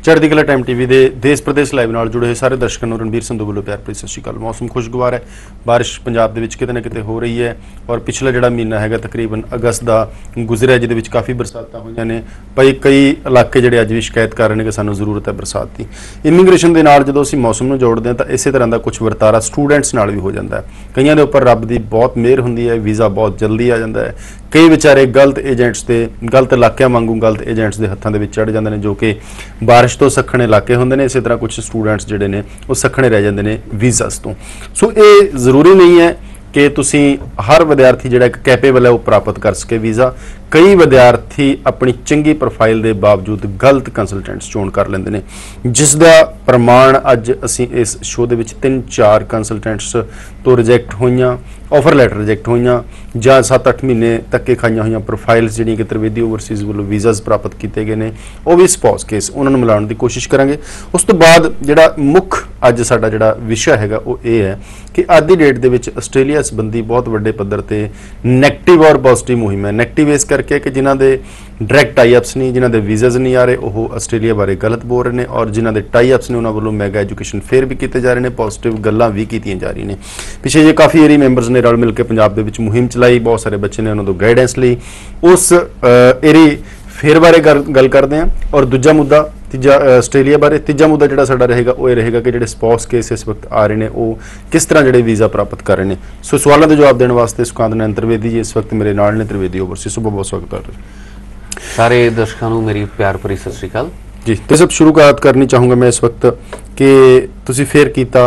चढ़ती कला time TV के देश प्रदेश लाइव नाल जुड़े सारे दर्शकों को रणबीर संधू वालों प्यार भरी सत श्री अकाल। मौसम खुशगवार है, बारिश पंजाब दे विच किते ना किते हो रही है और पिछला जिहड़ा महीना है तकरीबन अगस्त का गुजरिया जिहदे विच काफ़ी बरसातां होईयां ने। भाई कई इलाके जिहड़े अज भी शिकायत कर रहे हैं कि सानूं जरूरत है बरसात की। इमीग्रेशन के नाल जदों असीं मौसम नूं जोड़दे हां तां इसे तरह का कुछ वर्तारा स्टूडेंट्स नाल भी हो जाता है। कईयां दे उपर रब की बहुत मेहर हुंदी है, वीज़ा बहुत जल्दी आ जाता है। कई बेचारे गलत एजेंट्स के गलत इलाकों वांगू गलत एजेंट्स के हत्थों के चढ़ जाते हैं जो कि बारिश तो सखने इलाके होंगे ने। इस तरह कुछ स्टूडेंट्स जोड़े ने वो सखने रह जाते हैं वीज़ास तो। सो ये जरूरी नहीं है कि तुसी हर विद्यार्थी जिहड़ा एक कैपेबल है वो प्राप्त कर सके वीज़ा। कई विद्यार्थी अपनी चंगी प्रोफाइल के बावजूद गलत कंसलटेंट्स चोन कर लेंदे ने, जिसका प्रमाण अज असी इस शो के 3-4 कंसलटेंट्स तो रिजैक्ट होईयां, ऑफर लैटर रिजैक्ट होईयां जां 7-8 महीने धक्के खाईयां होईयां प्रोफाइल्स जिहड़ियां कि त्रिवेदी ओवरसीज़ वालों वीज़ाज प्राप्त किए गए हैं, वो भी स्पॉस केस उन्होंने मिलाने की कोशिश करांगे। उस तो बाद जिहड़ा मुख अज साडा जिहड़ा विषय हैगा वो ये है कि अज की डेट दे विच आस्ट्रेलिया संबंधी बहुत वड्डे पद्धर ते नैगेटिव और पॉजिटिव मुहिम है। नैगेटिव इस करके कि जिन्हां दे डायरैक्ट टाई अप्स नहीं, जिन्हां दे वीज़ाज नहीं आ रहे, वो आस्ट्रेलिया बारे गलत बोल रहे हैं और जिन्हां दे टाई अप्स ने उन्हां वालों मैगा एजुकेशन फेयर भी किए जा रहे हैं, पॉजिटिव गल्लां भी कीतियां जा रही हैं। पिछे जे काफ़ी एरी मैंबर्स ने रल मिल के पंजाब दे विच मुहिम चलाई, बहुत सारे बच्चे ने उन्होंने गाइडेंस ली। उस एरी फेयर बारे गल करते हैं और दूजा मुद्दा तीजा आस्ट्रेलिया बारे। तीजा मुद्दा जिहड़ा साडा रहेगा वो ये रहेगा कि जिहड़े स्पॉस केस इस वक्त आ रहे हैं वो किस तरह जिहड़े वीज़ा प्राप्त कर रहे हैं। सो सवालों के जवाब देने वास्ते सुकांत नैन त्रिवेदी जी इस वक्त मेरे नाल ने, त्रिवेदी ओवरसीज़। सुबह बहुत स्वागत है सारे दर्शकों को मेरी प्यार भरी सत श्री अकाल जी। तो सब शुरुआत करनी चाहूँगा मैं इस वक्त कि तुसी फेयर कीता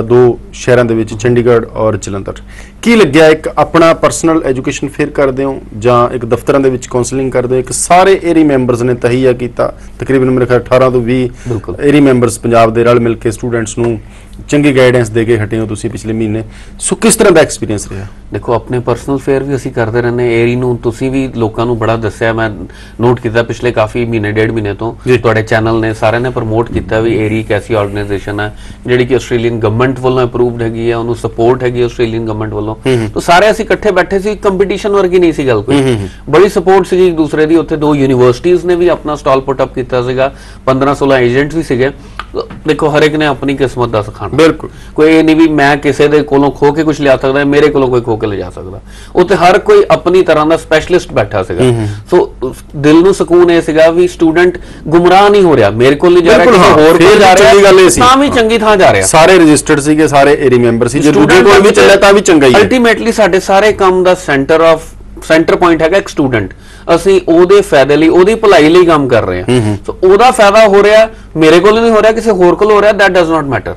2 शहरों के विच चंडीगढ़ और जलंधर। की लग्या एक अपना परसनल एजुकेशन फेयर करते हो जां एक दफ्तरां दे विच काउंसलिंग करते हो? एक सारे एरी मैंबर्स ने तहिया किया, तकरीबन मेरे ख्याल 18 तो 20 एरी मैंबर्स पंजाब दे रल मिल के स्टूडेंट्स नूं चंगी गाइडेंस दे के हटे हो तुसी पिछले महीने। सो किस तरह का एक्सपीरियंस रहा? देखो अपने परसनल फेयर भी असी करते रहने, एरी नूं तुसी भी लोगों को बड़ा दस्या, मैं नोट किया पिछले काफ़ी महीने 1.5 महीने तो तुहाडे चैनल ने सारे ने प्रमोट किया भी एरी एक ऐसी ऑर्गेनाइजेशन है जिहड़ी कि आस्ट्रेलियन गवर्नमेंट वालों अप्रूवड हैगी है, उन्होंने सपोर्ट हैगी आस्ट्रेलियन गवर्नमेंट वालों। तो सारे असी इकट्ठे बैठे सी, कंपीटीशन वर्गी नहीं सी गल कोई, बड़ी सपोर्ट सी एक दूसरे की। उत्थे 2 यूनीवर्सिटीज़ ने भी अपना स्टॉल पुट अप किया सीगा, 15-16 एजेंट्स भी सीगे। देखो हर एक ने अपनी किस्मत का सिखाना, बिल्कुल कोई ये नहीं भी मैं किसी के कोलों खो के कुछ लिया सकता, मेरे कोलों कोई खो के ले जा सकता। उत्ते हर कोई अपनी तरह का स्पैशलिस्ट बैठा सीगा। सो दिल नूं सुकून ये सीगा भी स्टूडेंट गुमराह नहीं हो रहा, मेरे को नहीं जा रहा, किसी होर कोल जा रहा, तां भी चंगी थां जा रहा। सारे रजिस्टर्ड सीगे, सारे एरी मैंबर सी, जे दूजे कोल भी चले तां भी चंगा ही है। अल्टीमेटली साडे सारे काम दा सेंटर पॉइंट हैगा एक स्टूडेंट। ਅਸੀਂ ਉਹਦੇ ਫਾਇਦੇ ਲਈ, ਉਹਦੀ ਭਲਾਈ ਲਈ ਕੰਮ ਕਰ ਰਹੇ ਹਾਂ। ਸੋ ਉਹਦਾ ਫਾਇਦਾ ਹੋ ਰਿਹਾ, ਮੇਰੇ ਕੋਲ ਨਹੀਂ ਹੋ ਰਿਹਾ, ਕਿਸੇ ਹੋਰ ਕੋਲ ਹੋ ਰਿਹਾ, that does not matter।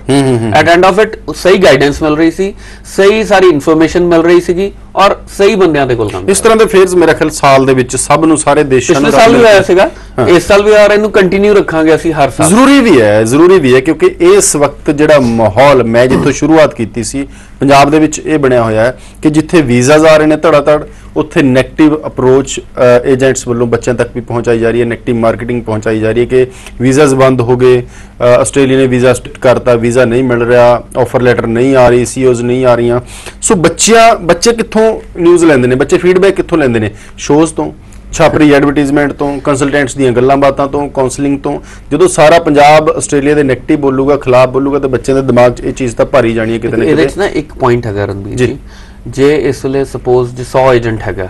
at end of it ਸਹੀ ਗਾਈਡੈਂਸ ਮਿਲ ਰਹੀ ਸੀ, ਸਹੀ ਸਾਰੀ ਇਨਫੋਰਮੇਸ਼ਨ ਮਿਲ ਰਹੀ ਸੀਗੀ ਔਰ ਸਹੀ ਬੰਦਿਆਂ ਦੇ ਕੋਲ ਕੰਮ। ਇਸ ਤਰ੍ਹਾਂ ਦੇ ਫੇਅਰਸ ਮੇਰੇ ਖਿਆਲ ਸਾਲ ਦੇ ਵਿੱਚ ਸਭ ਨੂੰ, ਸਾਰੇ ਦੇਸ਼ਾਂ ਨੂੰ, ਪਿਛਲੇ ਸਾਲ ਵੀ ਹੋਇਆ ਸੀਗਾ, ਇਸ ਸਾਲ ਵੀ ਆ ਰਿਹਾ, ਇਹਨੂੰ ਕੰਟੀਨਿਊ ਰੱਖਾਂਗੇ ਅਸੀਂ ਹਰ ਸਾਲ। ਜ਼ਰੂਰੀ ਵੀ ਹੈ ਕਿਉਂਕਿ ਇਸ ਵਕਤ ਜਿਹੜਾ ਮਾਹੌਲ ਮੈਂ ਜਿੱਥੋਂ ਸ਼ੁਰੂਆਤ ਕੀਤੀ ਸੀ ਪੰਜਾਬ ਦੇ ਵਿੱਚ ਇਹ ਬਣਿਆ ਹੋਇਆ ਹੈ ਕਿ ਜਿੱਥੇ ਵੀਜ਼ਾਜ਼ ਆ ਰਹੇ ਨੇ ਧੜਾ ਧੜ, ਉੱਥੇ ਨੈਗੇਟਿਵ ਅਪਰੋਚ एजेंट्स वालों बच्चों तक भी पहुँचाई जा रही है, नेगेटिव मार्केटिंग पहुँचाई जा रही है कि वीज़ाज बंद हो गए, आस्ट्रेलिया ने वीज़ा स्ट्रिक्ट करता, वीज़ा नहीं मिल रहा, ऑफर लैटर नहीं आ रही, COs नहीं आ रही। सो बच्चे कितों न्यूज़ लेंदे ने, बच्चे फीडबैक कितों लेंदे ने? शोज़ तो, छापरी एडवरटाइजमेंट तो, कंसलटेंट्स दी गल्लां बातां तो, काउंसलिंग तो। जो सारा पंजाब आस्ट्रेलिया के नैगेटिव बोलूगा, खिलाफ बोलूगा तो बच्चे के दिमाग च ये चीज़ तो भारी जानी है कितने ना। एक पॉइंट है रणबीर जी, जे इस वे सपोज जो 100 एजेंट हैगा,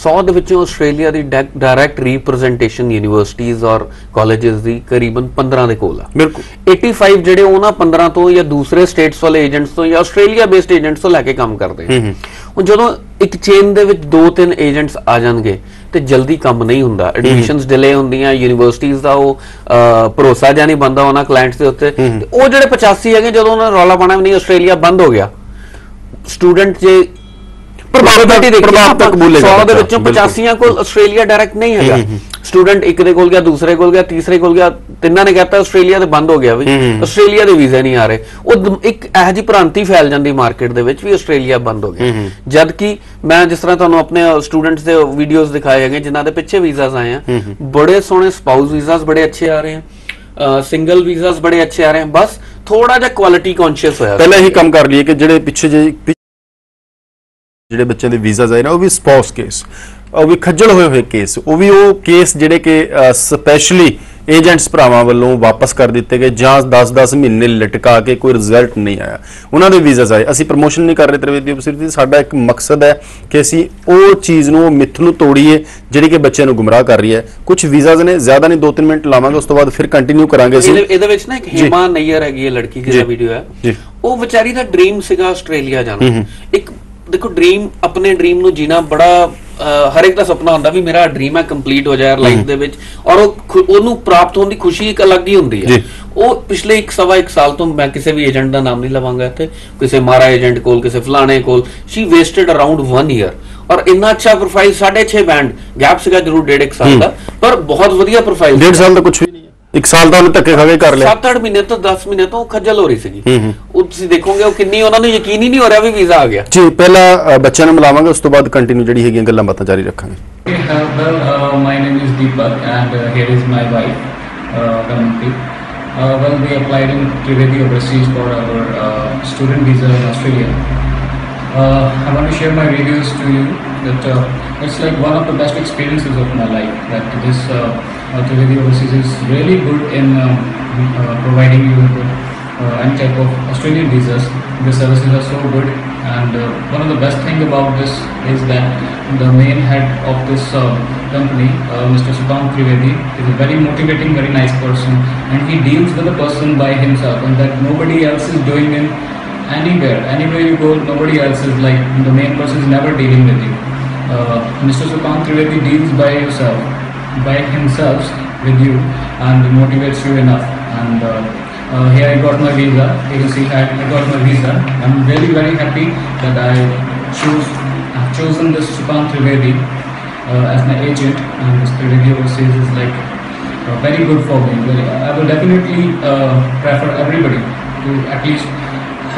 100 दे विचों आस्ट्रेलिया दी डायरैक्ट रिप्रजेंटेशन यूनीवर्सिटीज़ और कॉलेजेस दी करीबन 15 दे कोल आ। बिल्कुल 85 जेडे उन्हां 15 तो या दूसरे स्टेट्स वाले एजेंट्स तो या आस्ट्रेलिया बेस्ड एजेंट्स तो लैके काम करते हैं। हुण जदों एक चेन दे विच 2-3 एजेंट्स आ जाणगे ते जल्दी काम नहीं हुंदा, एडमिशनस डिले हुंदियां, यूनीवर्सिटीज़ दा वो भरोसा जिहा नहीं बनदा उन्हां क्लाइंट्स दे उत्ते। वो जेडे 85 हैगे जदों उन्हां रौला पाना नहीं आस्ट्रेलिया बंद हो गया, स्टूडेंट जे ਪ੍ਰੋਬੈਬਿਲਿਟੀ ਦੇਖੀ 100 ਦੇ ਵਿੱਚੋਂ 85 ਕੋਲ ਆਸਟ੍ਰੇਲੀਆ ਡਾਇਰੈਕਟ ਨਹੀਂ ਹੈਗਾ। स्टूडेंट एक दे कोल गया, दूसरे कोल गया, तीसरे कोल गया, तिन्ना ने कहता आस्ट्रेलिया ते बंद हो गया भी, आस्ट्रेलिया दे वीज़े नहीं आ रहे। वो एक इहो जी भ्रांति फैल जाती मार्केट दे विच भी आस्ट्रेलिया बंद हो गया, जबकि मैं जिस तरह तुहानूं अपने स्टूडेंट्स दे वीडियोज़ दिखाए हैं जिन्हां दे पिछे वीज़ाज आए हैं, बड़े सोहणे स्पाउस वीज़ाज बड़े अच्छे आ रहे हैं, सिंगल वीज़ाज बड़े अच्छे आ रहे हैं। बस थोड़ा जिहा क्वालिटी कॉन्शियस होया पहले ही कम कर लिए कि जिहड़े पिछे ਜਿਹੜੇ ਬੱਚਿਆਂ ਦੇ ਵੀਜ਼ਾਜ਼ ਆਏ ਨੇ ਉਹ ਵੀ ਸਪਾਊਸ ਕੇਸ, ਉਹ ਵੀ ਖੱਜਲ ਹੋਏ ਹੋਏ ਕੇਸ, ਉਹ ਵੀ ਉਹ ਕੇਸ ਜਿਹੜੇ ਕਿ ਸਪੈਸ਼ਲੀ ਏਜੰਟਸ ਭਰਾਵਾਂ ਵੱਲੋਂ ਵਾਪਸ ਕਰ ਦਿੱਤੇ ਗਏ ਜਾਂ 10-10 ਮਹੀਨੇ ਲਟਕਾ ਕੇ ਕੋਈ ਰਿਜ਼ਲਟ ਨਹੀਂ ਆਇਆ, ਉਹਨਾਂ ਦੇ ਵੀਜ਼ਾਸ ਆਏ। ਅਸੀਂ ਪ੍ਰਮੋਸ਼ਨ ਨਹੀਂ ਕਰ ਰਹੇ ਤ੍ਰਿਵੇਦੀ ਯੂਨੀਵਰਸਿਟੀ, ਸਾਡਾ ਇੱਕ ਮਕਸਦ ਹੈ ਕਿ ਅਸੀਂ ਉਹ ਚੀਜ਼ ਨੂੰ, ਮਿੱਥ ਨੂੰ ਤੋੜੀਏ ਜਿਹੜੀ ਕਿ ਬੱਚਿਆਂ ਨੂੰ ਗੁੰਮਰਾਹ ਕਰ ਰਹੀ ਹੈ। ਕੁਝ ਵੀਜ਼ਾਸ ਨੇ, ਜ਼ਿਆਦਾ ਨਹੀਂ 2-3 ਮਿੰਟ ਲਾਵਾਂਗੇ, ਉਸ ਤੋਂ ਬਾਅਦ ਫਿਰ ਕੰਟੀਨਿਊ ਕਰਾਂਗੇ ਅਸੀਂ। ਇਹਦੇ ਵਿੱਚ ਨਾ ਇੱਕ ਹੀਮਾ ਨਈਅਰ ਹੈਗੀ ਹੈ ਲੜਕੀ ਜਿਹਦਾ ਵੀਡੀਓ ਹੈ, ਉਹ ਵਿਚਾਰੀ ਦਾ ਡ੍ਰੀਮ ਸੀਗਾ ਆਸਟ੍ਰੇਲੀਆ ਜਾਣਾ। ਇੱਕ ਦੇਖੋ ਡ੍ਰੀਮ, ਆਪਣੇ ਡ੍ਰੀਮ ਨੂੰ ਜੀਣਾ ਬੜਾ ਹਰ ਇੱਕ ਦਾ ਸੁਪਨਾ ਹੁੰਦਾ ਵੀ ਮੇਰਾ ਡ੍ਰੀਮ ਹੈ ਕੰਪਲੀਟ ਹੋ ਜਾਏ ਲਾਈਫ ਦੇ ਵਿੱਚ, ਔਰ ਉਹਨੂੰ ਪ੍ਰਾਪਤ ਹੋਣ ਦੀ ਖੁਸ਼ੀ ਇੱਕ ਅਲੱਗ ਹੀ ਹੁੰਦੀ ਹੈ। ਉਹ ਪਿਛਲੇ 1.25 ਸਾਲ ਤੋਂ, ਮੈਂ ਕਿਸੇ ਵੀ ਏਜੰਟ ਦਾ ਨਾਮ ਨਹੀਂ ਲਵਾਂਗਾ ਇੱਥੇ, ਕਿਸੇ ਮਾਰਾ ਏਜੰਟ ਕੋਲ, ਕਿਸੇ ਫਲਾਣੇ ਕੋਲ, ਸ਼ੀ ਵੇਸਟਡ ਅਰਾਊਂਡ 1 ਈਅਰ। ਔਰ ਇੰਨਾ ਅੱਛਾ ਪ੍ਰੋਫਾਈਲ, 6.5 ਬੈਂਡ ਗੈਪ ਸੀਗਾ ਜ਼ਰੂਰ 1.5 ਸਾਲ ਦਾ, ਪਰ ਬਹੁਤ ਵਧੀਆ ਪ੍ਰੋਫਾਈਲ। 1.5 ਸਾਲ ਦਾ ਕੁਝ ਵੀ ਨਹੀਂ, 1 ਸਾਲ ਦਾ ਉਹਨੇ ਧੱਕੇ ਖਾ ਕੇ ਕਰ ਲਿਆ। 7-8 ਮਹੀਨੇ ਤੋਂ 10 ਮਹੀਨੇ ਤੋਂ ਖੱਜਲ ਹੋ ਰਹੀ ਸੀਗੀ। ਉਹ ਤੁਸੀਂ ਦੇਖੋਗੇ ਉਹ ਕਿੰਨੀ, ਉਹਨਾਂ ਨੂੰ ਯਕੀਨ ਹੀ ਨਹੀਂ ਹੋ ਰਿਹਾ ਵੀ ਵੀਜ਼ਾ ਆ ਗਿਆ ਜੀ। ਪਹਿਲਾਂ ਬੱਚਿਆਂ ਨੂੰ ਮਿਲਾਵਾਂਗੇ, ਉਸ ਤੋਂ ਬਾਅਦ ਕੰਟੀਨਿਊ ਜਿਹੜੀ ਹੈਗੀਆਂ ਗੱਲਾਂ ਬਾਤਾਂ ਜਾਰੀ ਰੱਖਾਂਗੇ। My name is Deepak and here is my wife, Damanti. Well, we applied in Trivedi Overseas for our student visa in Australia. I want to share my reviews to you that it's like one of the best experiences of my life, that this Trivedi Overseas is really good in providing you with any type of Australian visas. The services are so good, and one of the best thing about this is that the main head of this company, Mr. Supam Trivedi, is a very motivating, very nice person, and he deals with the person by himself, and that nobody else is doing in anywhere you go, nobody else is like, the main person is never dealing with you. Mr. Supam Trivedi deals by himself with you and motivates you enough. And here I got my visa. You can see I got my visa. I'm really very happy that I've chosen this Supam Trivedi as my agent, and this Trivedi Overseas is like very good for me. I will definitely prefer everybody to at least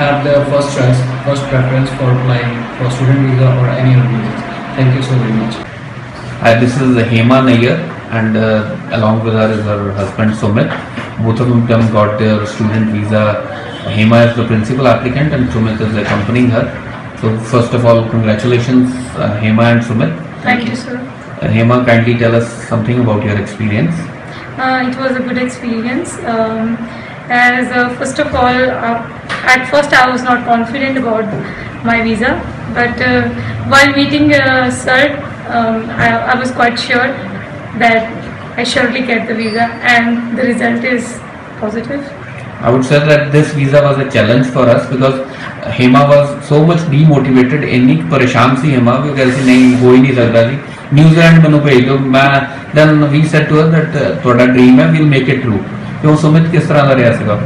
have their first choice, first preference for applying for student visa or any other visas. Thank you so very much. Hi, this is Hema Nayyar, and along with her is her husband Sumit. Both of them got their student visa. Hema is the principal applicant and Sumit is accompanying her. So first of all, congratulations Hema and Sumit. Thank you, sir. Hema, kindly tell us something about your experience. It was a good experience. First of all, at first I was not confident about my visa, but while meeting sir, I was quite sure that I surely get the visa, and the result is positive. I would say that this visa was a challenge for us because Hema was so much demotivated, ਇੰਨੀ ਪਰੇਸ਼ਾਨ ਸੀ Hema ਕਿ ਕਹਿੰਦੀ ਸੀ ਨਹੀਂ ਹੋ ਹੀ ਨਹੀਂ ਸਕਦਾ ਸੀ, New Zealand ਮੈਨੂੰ ਭੇਜ ਦਿਓ। ਮੈਂ then we said to her that ਤੁਹਾਡਾ ਡ੍ਰੀਮ ਹੈ, we'll make it true। ਕਿਉਂ ਸੁਮਿਤ, ਕਿਸ ਤਰ੍ਹਾਂ ਦਾ ਰਿਹਾ ਸੀਗਾ?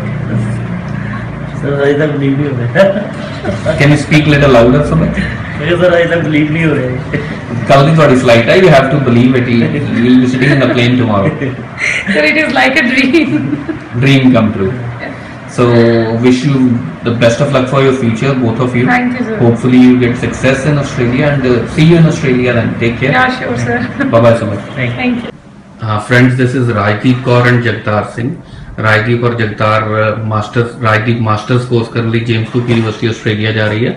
सर अभी तक बिलीव नहीं हो रहा। Can you speak little louder Sumit? Sir अभी तक बिलीव नहीं हो रहा। ਕੱਲ ਦੀ ਤੁਹਾਡੀ flight ਹੈ, you have to believe it, you will be sitting in the plane tomorrow। So it is like a dream. Dream come true। So wish you the best of luck for your future, both of you। Thank you, sir. Hopefully you get success in Australia, and see you in Australia then। Take care। Yeah, sure, sir. Bye bye Sumit। Thank you. Friends, this is Rajdeep Kaur and Jagtar Singh। Rajdeep ਔਰ Jagtar Rajdeep masters course ਕਰਨ ਲਈ James ਕੁਕ university Australia ਜਾ ਰਹੀ ਹੈ।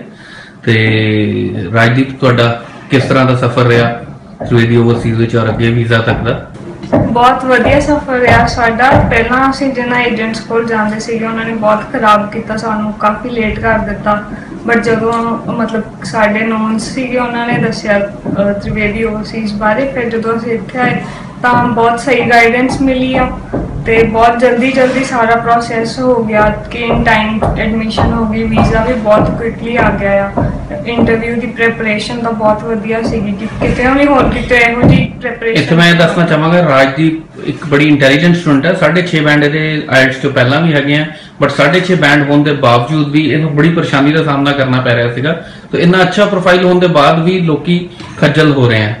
ਤੇ ਰਾਜਦੀਪ, ਤੁਹਾਡਾ ਕਿਸ ਤਰ੍ਹਾਂ ਦਾ ਸਫ਼ਰ ਰਿਹਾ ਟ੍ਰਿਵੇਦੀ ਓਵਰਸੀਜ਼ ਵਿੱਚ ਔਰ ਅੱਗੇ ਵੀਜ਼ਾ ਤੱਕ ਦਾ? ਬਹੁਤ ਵਧੀਆ ਸਫ਼ਰ ਰਿਹਾ ਸਾਡਾ। ਪਹਿਲਾਂ ਅਸੀਂ ਜਿਹਨਾਂ ਏਜੰਟਸ ਕੋਲ ਜਾਂਦੇ ਸੀਗੇ ਉਹਨਾਂ ਨੇ ਬਹੁਤ ਖਰਾਬ ਕੀਤਾ, ਸਾਨੂੰ ਕਾਫੀ ਲੇਟ ਕਰ ਦਿੱਤਾ, ਬਟ ਜਦੋਂ ਮਤਲਬ ਸਾਡੇ ਨੋਨ ਸੀਗੇ ਉਹਨਾਂ ਨੇ ਦੱਸਿਆ ਤ੍ਰਿਵੇਦੀ ਓਵਰਸੀਜ਼ ਬਾਰੇ, ਫਿਰ ਜਦੋਂ ਅਸੀਂ ਇੱਥੇ ਆਏ ਤਾਂ ਬਹੁਤ ਸਹੀ ਗਾਈਡੈਂਸ ਮਿਲੀ ਆ ਤੇ ਬਹੁਤ ਜਲਦੀ ਸਾਰਾ ਪ੍ਰੋਸੈਸ ਹੋ ਗਿਆ ਕਿ ਇਨ ਟਾਈਮ ਐਡਮਿਸ਼ਨ ਹੋ ਗਈ, ਵੀਜ਼ਾ ਵੀ ਬਹੁਤ ਕੁਇਕਲੀ ਆ ਗਿਆ ਆ। ਇੰਟਰਵਿਊ ਦੀ ਪ੍ਰੈਪਰੇਸ਼ਨ ਤਾਂ ਬਹੁਤ ਵਧੀਆ ਸੀਗੀ, ਕਿਤੇ ਵੀ ਹੋਰ ਕਿਤੇ ਇਹੋ ਜਿਹੀ ਪ੍ਰੈਪਰੇਸ਼ਨ। ਇੱਥੇ ਮੈਂ ਦੱਸਣਾ ਚਾਹਾਂਗਾ ਰਾਜਦੀਪ ਇੱਕ ਬੜੀ ਇੰਟੈਲੀਜੈਂਟ ਸਟੂਡੈਂਟ ਹੈ। 6.5 ਬੈਂਡ ਇਹਦੇ ਆਇਲਟਸ ਤੋਂ ਪਹਿਲਾਂ ਵੀ ਹੈਗੇ ਆ, ਬਟ 6.5 ਬੈਂਡ ਹੋਣ ਦੇ ਬਾਵਜੂਦ ਵੀ ਇਹਨੂੰ ਬੜੀ ਪਰੇਸ਼ਾਨੀ ਦਾ ਸਾਹਮਣਾ ਕਰਨਾ ਪੈ ਰਿਹਾ ਸੀਗਾ। ਤੇ ਇੰਨਾ ਅੱਛਾ ਪ੍ਰੋਫਾਈਲ ਹੋਣ ਦੇ ਬਾਅਦ ਵੀ ਲੋਕੀ ਖੱਜਲ ਹੋ ਰਹੇ ਆ।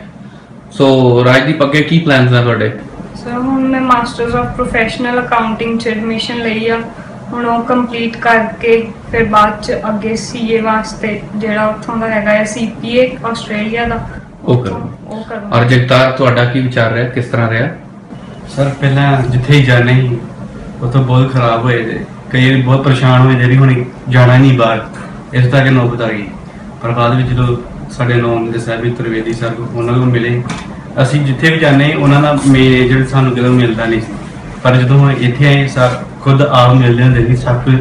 ਸੋ ਰਾਜਦੀਪ, ਅੱਗੇ ਕੀ ਪਲਾਨਸ ਆ ਤੁਹਾਡੇ? ਸਰ ਹੁਣ ਮੈਂ ਮਾਸਟਰਸ ਆਫ ਪ੍ਰੋਫੈਸ਼ਨਲ ਅਕਾਊਂਟਿੰਗ 'ਚ ਐਡਮਿਸ਼ਨ ਲਈ ਆ, ਹੁਣ ਉਹ ਕੰਪਲੀਟ ਕਰਕੇ ਫਿਰ ਬਾਅਦ 'ਚ ਅੱਗੇ CA ਵਾਸਤੇ ਜਿਹੜਾ ਉੱਥੋਂ ਦਾ ਹੈਗਾ CPA ਆਸਟ੍ਰੇਲੀਆ ਦਾ ਉਹ ਕਰੋ। ਔਰ ਜਗਤਾਰ, ਤੁਹਾਡਾ ਕੀ ਵਿਚਾਰ ਰਿਹਾ, ਕਿਸ ਤਰ੍ਹਾਂ ਰਿਹਾ? ਸਰ ਪਹਿਲਾਂ ਜਿੱਥੇ ਹੀ ਜਾਣੇ ਸੀ ਉੱਥੋਂ ਬਹੁਤ ਖਰਾਬ ਹੋਏ ਤੇ ਕਈ ਵਾਰੀ ਬਹੁਤ ਪਰੇਸ਼ਾਨ ਹੋਏ, ਜਿਹੜੀ ਹੁਣ ਜਾਣਾ ਨਹੀਂ ਬਾਹਰ, ਇਸ ਤੱਕ ਨੌਬਤ ਆ ਗਈ। ਪਰ ਬਾਅਦ ਵਿੱਚ ਜਦੋਂ ਸਾਡੇ ਨੌਨ ਦੇ ਸਾਹਿਬ ਤ੍ਰਿਵੇਦੀ ਸਰ ਉਹਨਾਂ ਨੂੰ ਮਿਲੇ, ਅਸੀਂ ਜਿੱਥੇ ਵੀ ਜਾਂਦੇ ਉਹਨਾਂ ਦਾ ਮੇਨ ਏਜੰਟ ਸਾਨੂੰ ਕਿਤੇ ਮਿਲਦਾ ਨਹੀਂ ਸੀ, ਪਰ ਜਦੋਂ ਇੱਥੇ ਆਏ ਖੁਦ ਆਪ ਮਿਲਦੇ ਹੁੰਦੇ ਸੀ, ਸਭ ਕੁਝ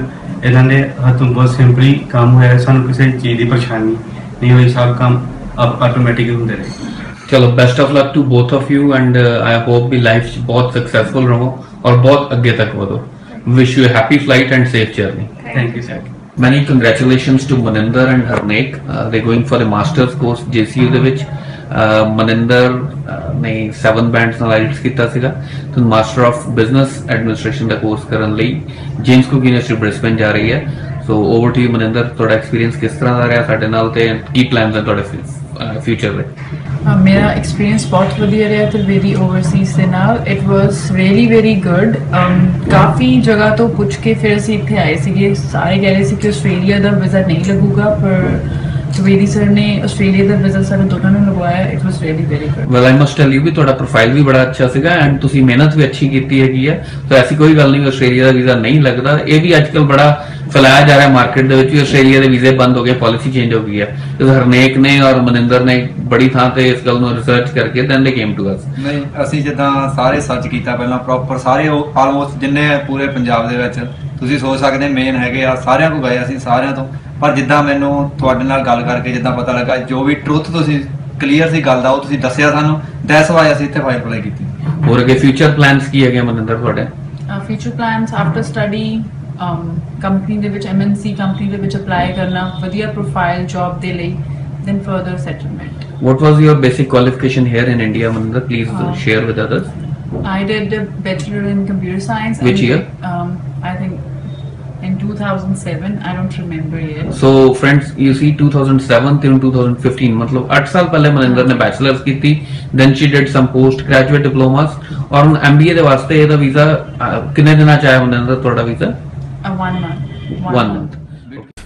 ਇਹਨਾਂ ਦੇ ਹੱਥੋਂ ਬਹੁਤ ਸਿੰਪਲੀ ਕੰਮ ਹੋਇਆ, ਸਾਨੂੰ ਕਿਸੇ ਚੀਜ਼ ਦੀ ਪਰੇਸ਼ਾਨੀ ਨਹੀਂ ਹੋਈ, ਸਭ ਕੰਮ ਆਟੋਮੈਟਿਕ ਹੁੰਦੇ ਰਹੇ। ਚਲੋ best of luck to both of you and I hope we life 'ਚ ਬਹੁਤ ਸਕਸੈਸਫੁਲ ਰਹੋ ਔਰ ਬਹੁਤ ਅੱਗੇ ਤੱਕ ਵਧੋ। Wish you happy flight and safe journey. Thank you sir. Many congratulations to Maninder and Harnek. They're going for a master's course JCU ਦੇ ਵਿੱਚ। Maninder ਨੇ 7 bands ਨਾਲ IELTS ਕੀਤਾ ਸੀਗਾ ਤੇ master of business administration the course ਕਰਨ ਲਈ James ਕੁਕ university Brisbane ਜਾ ਰਹੀ ਹੈ। ਸੋ ਓਵਰ ਟੂ ਯੂ ਮਨਿੰਦਰ, ਤੁਹਾਡਾ ਐਕਸਪੀਰੀਅੰਸ ਕਿਸ ਤਰ੍ਹਾਂ ਦਾ ਰਿਹਾ ਸਾਡੇ ਨਾਲ ਤੇ ਕੀ ਪਲਾਨਸ ਹਨ ਤੁਹਾਡੇ ਫਿਊਚਰ ਦੇ? ਮੇਰਾ ਐਕਸਪੀਰੀਅੰਸ ਬਹੁਤ ਵਧੀਆ ਰਿਹਾ ਤ੍ਰਿਵੇਦੀ ਓਵਰਸੀਜ਼ ਦੇ ਨਾਲ। It was really very good. ਕਾਫੀ ਜਗ੍ਹਾ ਤੋਂ ਪੁੱਛ ਕੇ ਫਿਰ ਅਸੀਂ ਇੱਥੇ ਆਏ ਸੀਗੇ। ਸਾਰੇ ਕਹਿ ਰਹੇ ਸੀ ਕਿ ਆਸਟ੍ਰੇਲੀਆ ਦਾ ਵੀਜ਼ਾ ਨਹੀਂ ਲੱਗੂਗਾ, ਪਰ ਤ੍ਰਿਵੇਦੀ ਸਰ ਨੇ ਆਸਟ੍ਰੇਲੀਆ ਦਾ ਵੀਜ਼ਾ ਸਾਡੇ ਦੋਨਾਂ ਨੂੰ ਲਗਵਾਇਆ। It was really very good. Well I must tell you ਵੀ ਤੁਹਾਡਾ ਪ੍ਰੋਫਾਈਲ ਵੀ ਬੜਾ ਅੱਛਾ ਸੀਗਾ ਐਂਡ ਤੁਸੀਂ ਮਿਹਨਤ ਵੀ ਅੱਛੀ ਕੀਤੀ ਹੈਗੀ ਹੈ। ਸੋ ਐਸੀ ਕੋਈ ਗੱਲ ਨਹੀਂ ਆਸਟ੍ਰੇਲੀਆ ਦਾ ਵੀਜ਼ਾ ਨਹੀਂ ਲੱਗਦਾ। ਇਹ ਵੀ ਅੱਜ ਕੱਲ੍ਹ ਬੜਾ ਫੈਲਾਇਆ ਜਾ ਰਿਹਾ ਮਾਰਕੀਟ ਦੇ ਵਿੱਚ ਵੀ ਆਸਟ੍ਰੇਲੀਆ ਦੇ ਵੀਜ਼ੇ ਬੰਦ ਹੋ ਗਏ, ਪਾਲਿਸੀ ਚੇਂਜ ਹੋ ਗਈ ਹੈ। ਤੇ ਹਰਨੇਕ ਨੇ ਔਰ ਮਨਿੰਦਰ ਨੇ ਬੜੀ ਥਾਂ ਤੇ ਇਸ ਗੱਲ ਨੂੰ ਰਿਸਰਚ ਕਰਕੇ ਦੈਨ ਦੇ ਕੇਮ ਟੂ ਅਸ। ਨਹੀਂ, ਅਸੀਂ ਜਿੱਦਾਂ ਸਾਰੇ ਸਰਚ ਕੀਤਾ ਪਹਿਲਾਂ ਪ੍ਰੋਪਰ, ਸਾਰੇ ਆਲਮੋਸਟ ਜਿੰਨੇ ਪੂਰੇ ਪੰਜਾਬ ਦੇ ਵਿੱਚ ਤੁਸੀਂ ਸੋਚ ਸਕਦੇ ਮੇਨ ਹੈਗੇ ਆ, ਸਾਰਿਆਂ ਕੋਲ ਗਏ ਅਸੀਂ ਸਾਰਿਆਂ ਤੋਂ। ਪਰ ਜਿੱਦਾਂ ਮੈਨੂੰ ਤੁਹਾਡੇ ਨਾਲ ਗੱਲ ਕਰਕੇ ਜਿੱਦਾਂ ਪਤਾ ਲੱਗਾ ਜੋ ਵੀ ਟਰੂਥ ਤੁਸੀਂ ਕਲੀਅਰ ਸੀ ਗੱਲ ਦਾ ਉਹ ਤੁਸੀਂ ਦੱਸਿਆ ਸਾਨੂੰ, ਦੈਟਸ ਵਾਈ ਅਸੀਂ ਇੱਥੇ ਫਾਈਲ ਅਪਲਾਈ ਕੀਤੀ। ਹੋਰ ਅੱਗੇ ਫਿਊਚਰ ਪਲਾਨਸ ਕੀ ਹੈਗੇ ਮਨਿੰਦਰ ਤੁਹਾਡੇ? Future plans after study company ਦੇ ਵਿੱਚ MNC ਕੰਪਨੀ ਦੇ ਵਿੱਚ ਅਪਲਾਈ ਕਰਨਾ, ਵਧੀਆ ਪ੍ਰੋਫਾਈਲ ਜੌਬ ਦੇ ਲਈ, then further settlement. What was your basic qualification here in India, Maninder? Please share with others. I did a bachelor in computer science. Which year? I think in 2007. I don't remember yet. So friends, you see 2007 till 2015 मतलब 8 साल पहले मनिंदर ने bachelor's की थी, then she did some post graduate diplomas और ਹੁਣ MBA ਦੇ ਵਾਸਤੇ ਇਹਦਾ ਵੀਜ਼ਾ ਕਿੰਨੇ ਦਿਨਾਂ ਚ ਆਇਆ ਮਨਿੰਦਰ ਤੁਹਾਡਾ ਵੀਜ਼ਾ? 1 month. 1 month.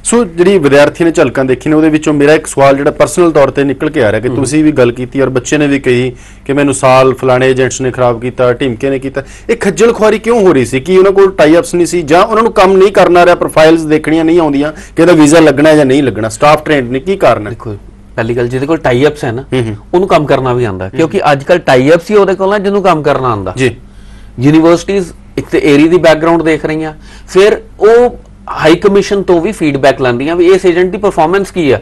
ਸੋ ਜਿਹੜੀ ਵਿਦਿਆਰਥੀ ਨੇ ਝਲਕਾਂ ਦੇਖੀ ਨੇ ਉਹਦੇ ਵਿੱਚੋਂ ਮੇਰਾ ਇੱਕ ਸਵਾਲ ਜਿਹੜਾ ਪਰਸਨਲ ਤੌਰ ਤੇ ਨਿਕਲ ਕੇ ਆ ਰਿਹਾ ਕਿ ਤੁਸੀਂ ਵੀ ਗੱਲ ਕੀਤੀ ਔਰ ਬੱਚੇ ਨੇ ਵੀ ਕਹੀ ਕਿ ਮੈਨੂੰ ਸਾਲ ਫਲਾਣੇ ਏਜੰਟਸ ਨੇ ਖਰਾਬ ਕੀਤਾ, ਢਿਮਕੇ ਨੇ ਕੀਤਾ। ਇਹ ਖੱਜਲ ਖੁਆਰੀ ਕਿਉਂ ਹੋ ਰਹੀ ਸੀ? ਕਿ ਉਹਨਾਂ ਕੋਲ ਟਾਈ ਅਪਸ ਨਹੀਂ ਸੀ ਜਾਂ ਉਹਨਾਂ ਨੂੰ ਕੰਮ ਨਹੀਂ ਕਰਨਾ ਰਿਹਾ, ਪ੍ਰੋਫਾਈਲਸ ਦੇਖਣੀਆਂ ਨਹੀਂ ਆਉਂਦੀਆਂ ਕਿ ਇਹਦਾ ਵੀਜ਼ਾ ਲੱਗਣਾ ਜਾਂ ਨਹੀਂ ਲੱਗਣਾ, ਸਟਾਫ ਟ੍ਰੇਨਡ ਨਹੀਂ, ਕੀ ਕਾਰਨ ਹੈ? ਦੇਖੋ ਪਹਿਲੀ ਗੱਲ ਜਿਹਦੇ ਕੋਲ ਟਾਈ ਅਪਸ ਹੈ ਨਾ ਉਹਨੂੰ ਕੰਮ ਕਰਨਾ ਵੀ ਆਉਂਦਾ, ਕਿਉਂਕਿ ਅੱਜ ਕੱਲ ਟਾਈ ਅਪਸ ਹੀ ਉਹਦੇ ਕੋਲ ਹੈ ਜਿਹਨੂੰ ਕੰਮ ਕਰਨਾ ਆਉਂਦਾ ਜੀ। ਯੂਨੀਵਰਸਿਟੀਜ਼ ਇੱਕ ਤੇ ਏਰੀ ਦੀ ਬੈਕਗ੍ਰਾਉਂਡ ਦੇਖ ਰਹੀਆਂ, ਫਿਰ ਉਹ ਹਾਈ ਕਮਿਸ਼ਨ ਤੋਂ ਵੀ ਫੀਡਬੈਕ ਲੈਂਦੀਆਂ ਵੀ ਇਸ ਏਜੰਟ ਦੀ ਪਰਫਾਰਮੈਂਸ ਕੀ ਆ।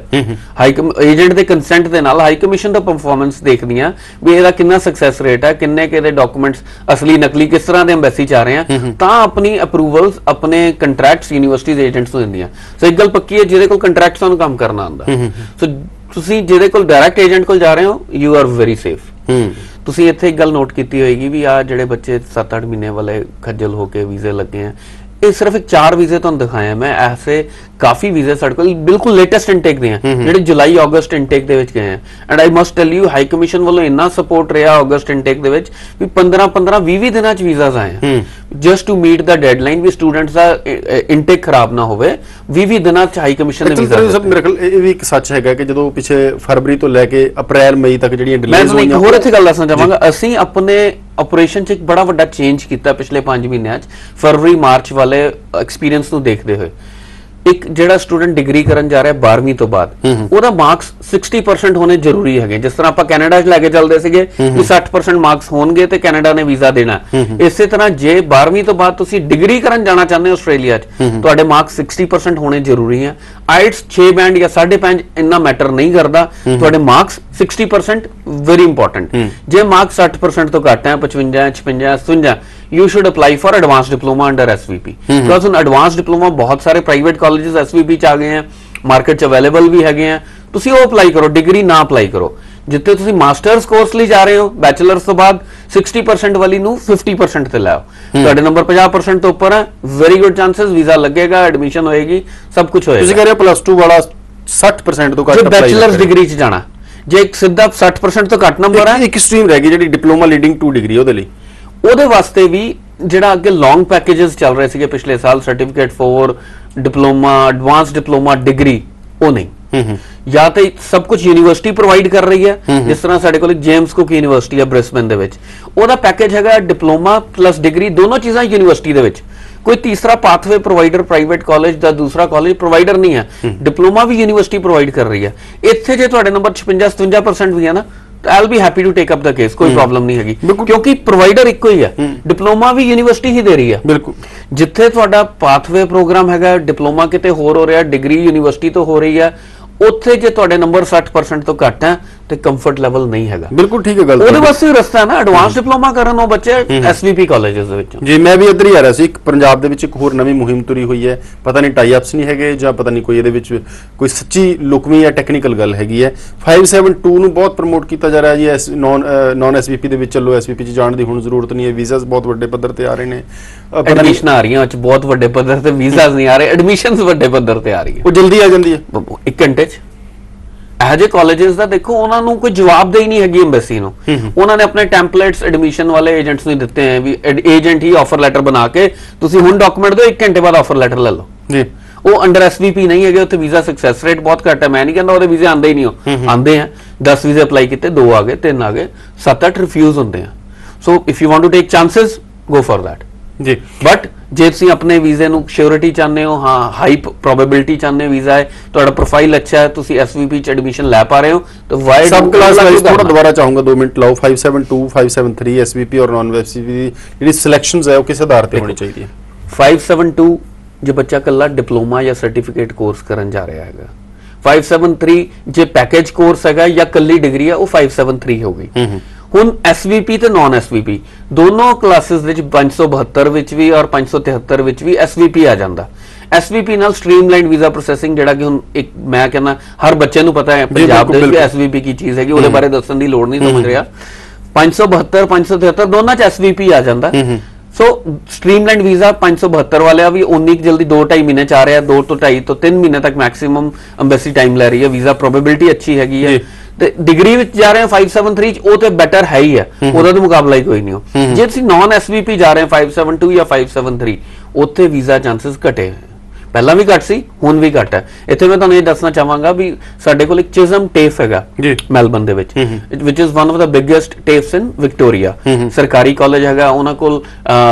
ਹਾਈ ਏਜੰਟ ਦੇ ਕੰਸੈਂਟ ਦੇ ਨਾਲ ਹਾਈ ਕਮਿਸ਼ਨ ਦਾ ਪਰਫਾਰਮੈਂਸ ਦੇਖਦੀਆਂ ਵੀ ਇਹਦਾ ਕਿੰਨਾ ਸਕਸੈਸ ਰੇਟ ਹੈ, ਕਿੰਨੇ ਕਿਹਦੇ ਡਾਕੂਮੈਂਟਸ ਅਸਲੀ ਨਕਲੀ ਕਿਸ ਤਰ੍ਹਾਂ ਦੇ ਐਮਬੈਸੀ ਚ ਆ ਰਹੇ ਆ, ਤਾਂ ਆਪਣੀ ਅਪਰੂਵਲਸ ਆਪਣੇ ਕੰਟਰੈਕਟਸ ਯੂਨੀਵਰਸਿਟੀਜ਼ ਏਜੰਟਸ ਨੂੰ ਦਿੰਦੀਆਂ। ਸੋ ਇੱਕ ਗੱਲ ਪੱਕੀ ਹੈ ਜਿਹਦੇ ਕੋਲ ਕੰਟਰੈਕਟਸ ਨੂੰ ਕੰਮ ਕਰਨਾ ਆਉਂਦਾ। ਸੋ ਤੁਸੀਂ ਜਿਹਦੇ ਕੋਲ ਡਾਇਰੈਕਟ ਏਜੰਟ ਕੋਲ ਜਾ ਰਹੇ ਹੋ ਯੂ ਆਰ ਵੈਰੀ ਸੇਫ। ਤੁਸੀਂ ਇੱਥੇ ਇੱਕ ਗੱਲ ਨੋਟ ਕੀਤੀ ਹੋਏਗੀ ਵੀ ਆ ਜਿਹੜੇ ਬੱਚੇ 7-8 ਮਹੀਨੇ ਵਾਲੇ ਖੱਜਲ ਹੋ ਕੇ ਵੀਜ਼ੇ ਲੱਗੇ ਆ, ਇਹ ਸਿਰਫ ਇੱਕ 4 ਵੀਜ਼ੇ ਤੁਹਾਨੂੰ ਦਿਖਾਏ ਮੈਂ। ਐਸੇ ਕਾਫੀ ਵੀਜ਼ੇ ਸਾਡੇ ਕੋਲ ਬਿਲਕੁਲ ਲੇਟੈਸਟ ਇਨਟੇਕ ਦੇ ਆ ਜਿਹੜੇ ਜੁਲਾਈ ਅਗਸਤ ਇਨਟੇਕ ਦੇ ਵਿੱਚ ਗਏ ਆ। And I must tell you hi commission ਵੱਲੋਂ ਇੰਨਾ ਸਪੋਰਟ ਰਿਹਾ ਅਗਸਤ ਇਨਟੇਕ ਦੇ ਵਿੱਚ ਵੀ 15-15 20 ਦਿਨਾਂ ਚ ਵੀਜ਼ਾਸ ਆਏ ਆ, just to meet the deadline ਵੀ ਸਟੂਡੈਂਟਸ ਦਾ ਇਨਟੇਕ ਖਰਾਬ ਨਾ ਹੋਵੇ। 20 ਦਿਨਾਂ ਚ ਹਾਈ ਕਮਿਸ਼ਨ ਨੇ ਵੀਜ਼ਾ। ਮੇਰੇ ਖਿਆਲ ਇਹ ਵੀ ਇੱਕ ਸੱਚ ਹੈਗਾ ਕਿ ਜਦੋਂ ਪਿਛੇ ਫਰਵਰੀ ਤੋਂ ਲੈ ਕੇ ਅਪ੍ਰੈਲ ਮਈ ਤੱਕ ਜਿਹੜੀਆਂ ਡਿਲੇਜ਼ ਹੋਈਆਂ। ਮੈਂ ਹੋਰ ਇੱਥੇ ਗੱਲ ਦੱਸਣਾ ਚਾਹਾਂਗਾ, ਅਸੀਂ ਆਪਣੇ ਆਪਰੇਸ਼ਨ ਚ ਇੱਕ ਬੜਾ ਵੱਡਾ ਚੇਂਜ ਕੀਤਾ ਪਿਛਲੇ 5 ਮਹੀਨਿਆਂ ਚ ਫਰਵਰੀ ਮਾਰਚ ਵਾਲੇ ਐਕਸਪੀਰੀਅੰਸ ਨੂੰ ਦੇਖਦੇ ਹੋਏ। ਇੱਕ ਜਿਹੜਾ ਸਟੂਡੈਂਟ ਡਿਗਰੀ ਕਰਨ ਜਾ ਰਿਹਾ 12ਵੀਂ ਤੋਂ ਬਾਅਦ ਉਹਦਾ ਮਾਰਕਸ 60% ਹੋਣੇ ਜ਼ਰੂਰੀ ਹੈਗੇ। ਜਿਸ ਤਰ੍ਹਾਂ ਆਪਾਂ ਕੈਨੇਡਾ 'ਚ ਲੈ ਕੇ ਚੱਲਦੇ ਸੀਗੇ ਕਿ 60% ਮਾਰਕਸ ਹੋਣਗੇ ਤੇ ਕੈਨੇਡਾ ਨੇ ਵੀਜ਼ਾ ਦੇਣਾ, ਇਸੇ ਤਰ੍ਹਾਂ ਜੇ 12ਵੀਂ ਤੋਂ ਬਾਅਦ ਤੁਸੀਂ ਡਿਗਰੀ ਕਰਨ ਜਾਣਾ ਚਾਹੁੰਦੇ ਹੋ ਆਸਟ੍ਰੇਲੀਆ 'ਚ ਤੁਹਾਡੇ ਮਾਰਕਸ 60% ਹੋਣੇ ਜ਼ਰੂਰੀ ਹੈ। ਆਈਟਸ 6 ਬੈਂਡ ਜਾਂ 5.5 ਇੰਨਾ ਮੈਟਰ ਨਹੀਂ ਕਰਦਾ, ਤੁਹਾਡੇ ਮਾਰਕਸ 60% ਵੈਰੀ ਇੰਪੋਰਟੈਂਟ। ਜੇ ਮਾਰਕਸ 60% ਤੋਂ ਘੱਟ ਹੈ 55 56 57 you should apply for advanced diploma under SVP because ਹੁਣ advanced diploma ਬਹੁਤ ਸਾਰੇ private colleges SVP ਚ ਆ ਗਏ ਆ, ਮਾਰਕੀਟ ਚ ਅਵੇਲੇਬਲ ਵੀ ਹੈਗੇ ਆ, ਤੁਸੀਂ ਉਹ ਅਪਲਾਈ ਕਰੋ, ਡਿਗਰੀ ਨਾ ਅਪਲਾਈ ਕਰੋ। ਜਿੱਥੇ ਤੁਸੀਂ ਮਾਸਟਰਸ ਕੋਰਸ ਲਈ ਜਾ ਰਹੇ ਹੋ ਬੈਚਲਰਸ ਤੋਂ ਬਾਅਦ 60% ਵਾਲੀ ਨੂੰ 50% ਤੇ ਲਾਓ, ਤੁਹਾਡੇ ਨੰਬਰ 50% ਤੋਂ ਉੱਪਰ ਹੈ, ਵੈਰੀ ਗੁੱਡ ਚਾਂਸਸ ਵੀਜ਼ਾ ਲੱਗੇਗਾ, ਐਡਮਿਸ਼ਨ ਹੋਏਗੀ, ਸਭ ਕੁਝ ਹੋਏਗਾ। ਤੁਸੀਂ ਕਹ ਰਹੇ ਹੋ +2 ਵਾਲਾ 60% ਤੋਂ ਘੱਟ ਅਪਲਾਈ ਬੈਚਲਰਸ ਡਿਗਰੀ ਚ ਜਾਣਾ, ਜੇ ਇੱਕ ਸਿੱਧਾ 60% ਤੋਂ ਘੱਟ ਨੰਬਰ ਹੈ, ਇੱਕ ਸਟਰੀਮ ਰਹਿ ਗਈ ਜਿਹੜੀ ਡਿਪਲੋਮਾ ਲੀਡਿੰਗ ਟੂ ਡਿਗਰੀ, ਉਹਦੇ ਲਈ ਉਹਦੇ ਵਾਸਤੇ ਵੀ ਜਿਹੜਾ ਅੱਗੇ ਲੌਂਗ ਪੈਕੇजेस ਚੱਲ ਰਹੇ ਸੀਗੇ ਪਿਛਲੇ ਸਾਲ, certificate 4 diploma advance diploma degree, ਉਹ ਨਹੀਂ। ਜਾਂ ਤਾਂ ਸਭ ਕੁਝ ਯੂਨੀਵਰਸਿਟੀ ਪ੍ਰੋਵਾਈਡ ਕਰ ਰਹੀ ਹੈ, ਜਿਸ ਤਰ੍ਹਾਂ ਸਾਡੇ ਕੋਲ ਜੇਮਸ ਕੁਕ ਯੂਨੀਵਰਸਿਟੀ ਹੈ ਬ੍ਰਿਸਬਨ ਦੇ ਵਿੱਚ, ਉਹਦਾ ਪੈਕੇਜ ਹੈਗਾ ਡਿਪਲੋਮਾ ਪਲੱਸ ਡਿਗਰੀ, ਦੋਨੋਂ ਚੀਜ਼ਾਂ ਯੂਨੀਵਰਸਿਟੀ ਦੇ ਵਿੱਚ। ਕੋਈ ਤੀਸਰਾ ਪਾਥਵੇ ਪ੍ਰੋਵਾਈਡਰ ਪ੍ਰਾਈਵੇਟ ਕਾਲਜ ਦਾ ਦੂਸਰਾ ਕਾਲਜ ਪ੍ਰੋਵਾਈਡਰ ਨਹੀਂ ਹੈ, ਡਿਪਲੋਮਾ ਵੀ ਯੂਨੀਵਰਸਿਟੀ ਪ੍ਰੋਵਾਈਡ ਕਰ ਰਹੀ ਹੈ। ਇੱਥੇ ਜੇ ਤੁਹਾਡੇ ਨੰਬਰ 56-57% ਵੀ ਹੈ ਨਾ I will be happy to take up the case, ਕੋਈ ਪ੍ਰੋਬਲਮ ਨਹੀਂ ਹੈਗੀ, ਕਿਉਂਕਿ ਪ੍ਰੋਵਾਈਡਰ ਇੱਕੋ ਹੀ ਹੈ, ਡਿਪਲੋਮਾ ਵੀ ਯੂਨੀਵਰਸਿਟੀ ਹੀ ਦੇ ਰਹੀ ਹੈ। ਬਿਲਕੁਲ, ਜਿੱਥੇ ਤੁਹਾਡਾ ਪਾਥਵੇ ਪ੍ਰੋਗਰਾਮ ਹੈਗਾ, ਡਿਪਲੋਮਾ ਕਿਤੇ ਹੋਰ ਹੋ ਰਿਹਾ, ਡਿਗਰੀ ਯੂਨੀਵਰਸਿਟੀ ਤੋਂ ਹੋ ਰਹੀ ਹੈ, ਉੱਥੇ ਜੇ ਤੁਹਾਡੇ ਨੰਬਰ 60% ਤੋਂ ਘੱਟ ਹੈ ਤੇ ਕੰਫਰਟ ਲੈਵਲ ਨਹੀਂ ਹੈਗਾ। ਬਿਲਕੁਲ ਠੀਕ ਹੈ ਗੱਲ, ਉਹਦੇ ਵਾਸਤੇ ਰਸਤਾ ਹੈ ਨਾ ਐਡਵਾਂਸ ਡਿਪਲੋਮਾ ਕਰਨ ਉਹ ਬੱਚੇ ਐਸਵੀਪੀ ਕਾਲਜਸ ਦੇ ਵਿੱਚ। ਜੀ ਮੈਂ ਵੀ ਇੱਧਰ ਹੀ ਆ ਰਿਹਾ ਸੀ, ਇੱਕ ਪੰਜਾਬ ਦੇ ਵਿੱਚ ਇੱਕ ਹੋਰ ਨਵੀਂ ਮੁਹਿੰਮ ਤੁਰੀ ਹੋਈ ਹੈ, ਪਤਾ ਨਹੀਂ ਟਾਈ ਅਪਸ ਨਹੀਂ ਹੈਗੇ ਜਾਂ ਪਤਾ ਨਹੀਂ ਕੋਈ ਇਹਦੇ ਵਿੱਚ ਕੋਈ ਸੱਚੀ ਲੁਕਵੀਂ ਜਾਂ ਟੈਕਨੀਕਲ ਗੱਲ ਹੈਗੀ ਹੈ। 572 ਨੂੰ ਬਹੁਤ ਪ੍ਰਮੋਟ ਕੀਤਾ ਜਾ ਰਿਹਾ ਜੀ, ਨੌਨ ਐਸਵੀਪੀ ਦੇ ਵਿੱਚ ਚੱਲੋ, ਐਸਵੀਪੀ 'ਚ ਜਾਣ ਦੀ ਹੁਣ ਜ਼ਰੂਰਤ ਨਹੀਂ ਹੈ, ਵੀਜ਼ਾਸ ਬਹੁਤ ਵੱਡੇ ਪੱਧਰ ਤੇ ਆ ਰਹੇ ਨੇ, ਐਡਮਿਸ਼ਨ ਆ ਰਹੀਆਂ, ਬਹੁਤ ਵੱਡੇ ਪੱਧਰ ਤੇ ਵੀਜ਼ਾਸ ਨਹੀਂ ਆ ਰਹੇ, ਐਡਮਿਸ਼ਨਸ ਵੱਡੇ ਪੱਧਰ ਤੇ ਆ ਰਹੀ ਹੈ, ਉਹ ਜਲਦੀ ਆ ਜਾਂਦੀ ਹੈ 1 ਘੰਟੇ 'ਚ। ਇਹੋ ਜਿਹੇ ਕਾਲਜਸ ਦਾ ਦੇਖੋ ਉਹਨਾਂ ਨੂੰ ਕੋਈ ਜਵਾਬਦੇਹੀ ਨਹੀਂ ਹੈਗੀ ਐਮਬੈਸੀ ਨੂੰ, ਉਹਨਾਂ ਨੇ ਆਪਣੇ ਟੈਂਪਲੇਟਸ ਐਡਮਿਸ਼ਨ ਵਾਲੇ ਏਜੰਟਸ ਨੂੰ ਦਿੱਤੇ ਹੈ ਵੀ ਏਜੰਟ ਹੀ ਆਫਰ ਲੈਟਰ ਬਣਾ ਕੇ ਤੁਸੀਂ ਹੁਣ ਡਾਕੂਮੈਂਟ ਦਿਓ, 1 ਘੰਟੇ ਬਾਅਦ ਆਫਰ ਲੈਟਰ ਲੈ ਲਓ ਜੀ। ਉਹ ਅੰਡਰ ਐਸਵੀਪੀ ਨਹੀਂ ਹੈਗੇ, ਉੱਥੇ ਵੀਜ਼ਾ ਸਕਸੈਸ ਰੇਟ ਬਹੁਤ ਘੱਟ ਹੈ। ਮੈਂ ਨਹੀਂ ਕਹਿੰਦਾ ਉਹਦੇ ਵੀਜ਼ੇ ਆਉਂਦੇ ਹੀ ਨਹੀਂ, ਹੋ ਆਉਂਦੇ ਆ, 10 ਵੀਜ਼ੇ ਅਪਲਾਈ ਕੀਤੇ, 2 ਆ ਗਏ, 3 ਆ ਗਏ, 7-8 ਰਿਫਿਊਜ਼ ਹੁੰਦੇ ਆ। So if you want to take chances, go for that ਜੀ। ਬਟ ਜੇ ਤੁਸੀਂ ਆਪਣੇ ਵੀਜ਼ੇ ਨੂੰ ਸ਼ੋਰਿਟੀ ਚਾਹੁੰਦੇ ਹੋ, ਹਾਂ ਹਾਈ ਪ੍ਰੋਬੇਬਿਲਿਟੀ ਚਾਹੁੰਦੇ ਹੋ ਵੀਜ਼ਾ ਹੈ, ਤੁਹਾਡਾ ਪ੍ਰੋਫਾਈਲ ਅੱਛਾ ਹੈ, ਤੁਸੀਂ ਐਸਵੀਪੀ ਚ ਐਡਮਿਸ਼ਨ ਲੈ ਪਾ ਰਹੇ ਹੋ, ਤਾਂ ਵਾਈ ਸਬ ਕਲਾਸ ਵਾਈਜ਼ ਥੋੜਾ ਦੁਬਾਰਾ ਚਾਹੂੰਗਾ 2 ਮਿੰਟ ਲਾਓ। 572 573 ਐਸਵੀਪੀ ਔਰ ਨॉन ਐਸਵੀਪੀ ਦੀ ਜਿਹੜੀ ਸਿਲੈਕਸ਼ਨਸ ਹੈ ਉਹ ਕਿਸ ਆਧਾਰ ਤੇ ਹੋਣੀ ਚਾਹੀਦੀ ਹੈ? 572 ਜੇ ਬੱਚਾ ਕੱਲਾ ਡਿਪਲੋਮਾ ਜਾਂ ਸਰਟੀਫਿਕੇਟ ਕੋਰਸ ਕਰਨ ਜਾ ਰਿਹਾ ਹੈਗਾ, 573 ਜੇ ਪੈਕੇਜ ਕੋਰਸ ਹੈਗਾ ਜਾਂ ਕੱਲੀ ਡਿਗਰੀ ਹੈ ਉਹ 573 ਹੋ ਗਈ। ਹੁਣ ਐਸਵੀਪੀ ਤੇ ਨॉन ਐਸਵੀਪੀ ਦੋਨੋਂ ਕਲਾਸਿਸ ਵਿੱਚ 572 ਵਿੱਚ ਵੀ ਔਰ 573 ਵਿੱਚ ਵੀ ਐਸਵੀਪੀ ਆ ਜਾਂਦਾ। ਐਸਵੀਪੀ ਨਾਲ ਸਟ੍ਰੀਮਲਾਈਨਡ ਵੀਜ਼ਾ ਪ੍ਰੋਸੈਸਿੰਗ, ਜਿਹੜਾ ਕਿ ਹੁਣ ਇੱਕ ਮੈਂ ਕਹਿੰਦਾ ਹਰ ਬੱਚੇ ਨੂੰ ਪਤਾ ਹੈ ਪੰਜਾਬ ਦੇ ਵਿੱਚ ਐਸਵੀਪੀ ਕੀ ਚੀਜ਼ ਹੈਗੀ, ਉਹਦੇ ਬਾਰੇ ਦੱਸਣ ਦੀ ਲੋੜ ਨਹੀਂ ਸਮਝ ਰਿਹਾ। 572 573 ਦੋਨਾਂ ਚ ਐਸਵੀਪੀ ਆ ਜਾਂਦਾ। ਸੋ ਸਟ੍ਰੀਮਲਾਈਨਡ ਵੀਜ਼ਾ 572 ਵਾਲਿਆ ਵੀ ਉਨੀ ਜਲਦੀ 2-2.5 ਮਹੀਨੇ ਚ ਆ ਰਿਹਾ, 2 ਤੋਂ 2.5 ਤੋਂ 3 ਮਹੀਨੇ ਤੱਕ ਮੈਕਸਿਮਮ ਐਮਬੈਸੀ ਟਾਈਮ ਲੈ ਰਹੀ ਹੈ, ਵੀਜ਼ਾ ਪ੍ਰੋਬੇਬਿਲਿਟੀ ਅੱਛੀ ਹੈਗੀ ਹੈ। ਤੇ ਡਿਗਰੀ ਵਿੱਚ ਜਾ ਰਹੇ ਹਾਂ 573 ਚ, ਉਹ ਤੇ ਬੈਟਰ ਹੈ ਹੀ ਹੈ, ਉਹਦਾ ਤਾਂ ਮੁਕਾਬਲਾ ਹੀ ਕੋਈ ਨਹੀਂ ਹੋ। ਜੇ ਤੁਸੀਂ ਨॉन ਐਸਵੀਪੀ ਜਾ ਰਹੇ ਹੋ 572 ਜਾਂ 573, ਉੱਥੇ ਵੀਜ਼ਾ ਚਾਂਸਸ ਘਟੇ, ਪਹਿਲਾਂ ਵੀ ਘੱਟ ਸੀ, ਹੁਣ ਵੀ ਘੱਟ ਹੈ। ਇੱਥੇ ਮੈਂ ਤੁਹਾਨੂੰ ਇਹ ਦੱਸਣਾ ਚਾਹਾਂਗਾ ਵੀ ਸਾਡੇ ਕੋਲ ਇੱਕ ਚਿਜ਼ਮ ਟੇਫ ਹੈਗਾ ਮੈਲਬਨ ਦੇ ਵਿੱਚ, which is one of the biggest TAFEs in Victoria. ਸਰਕਾਰੀ ਕਾਲਜ ਹੈਗਾ, ਉਹਨਾਂ ਕੋਲ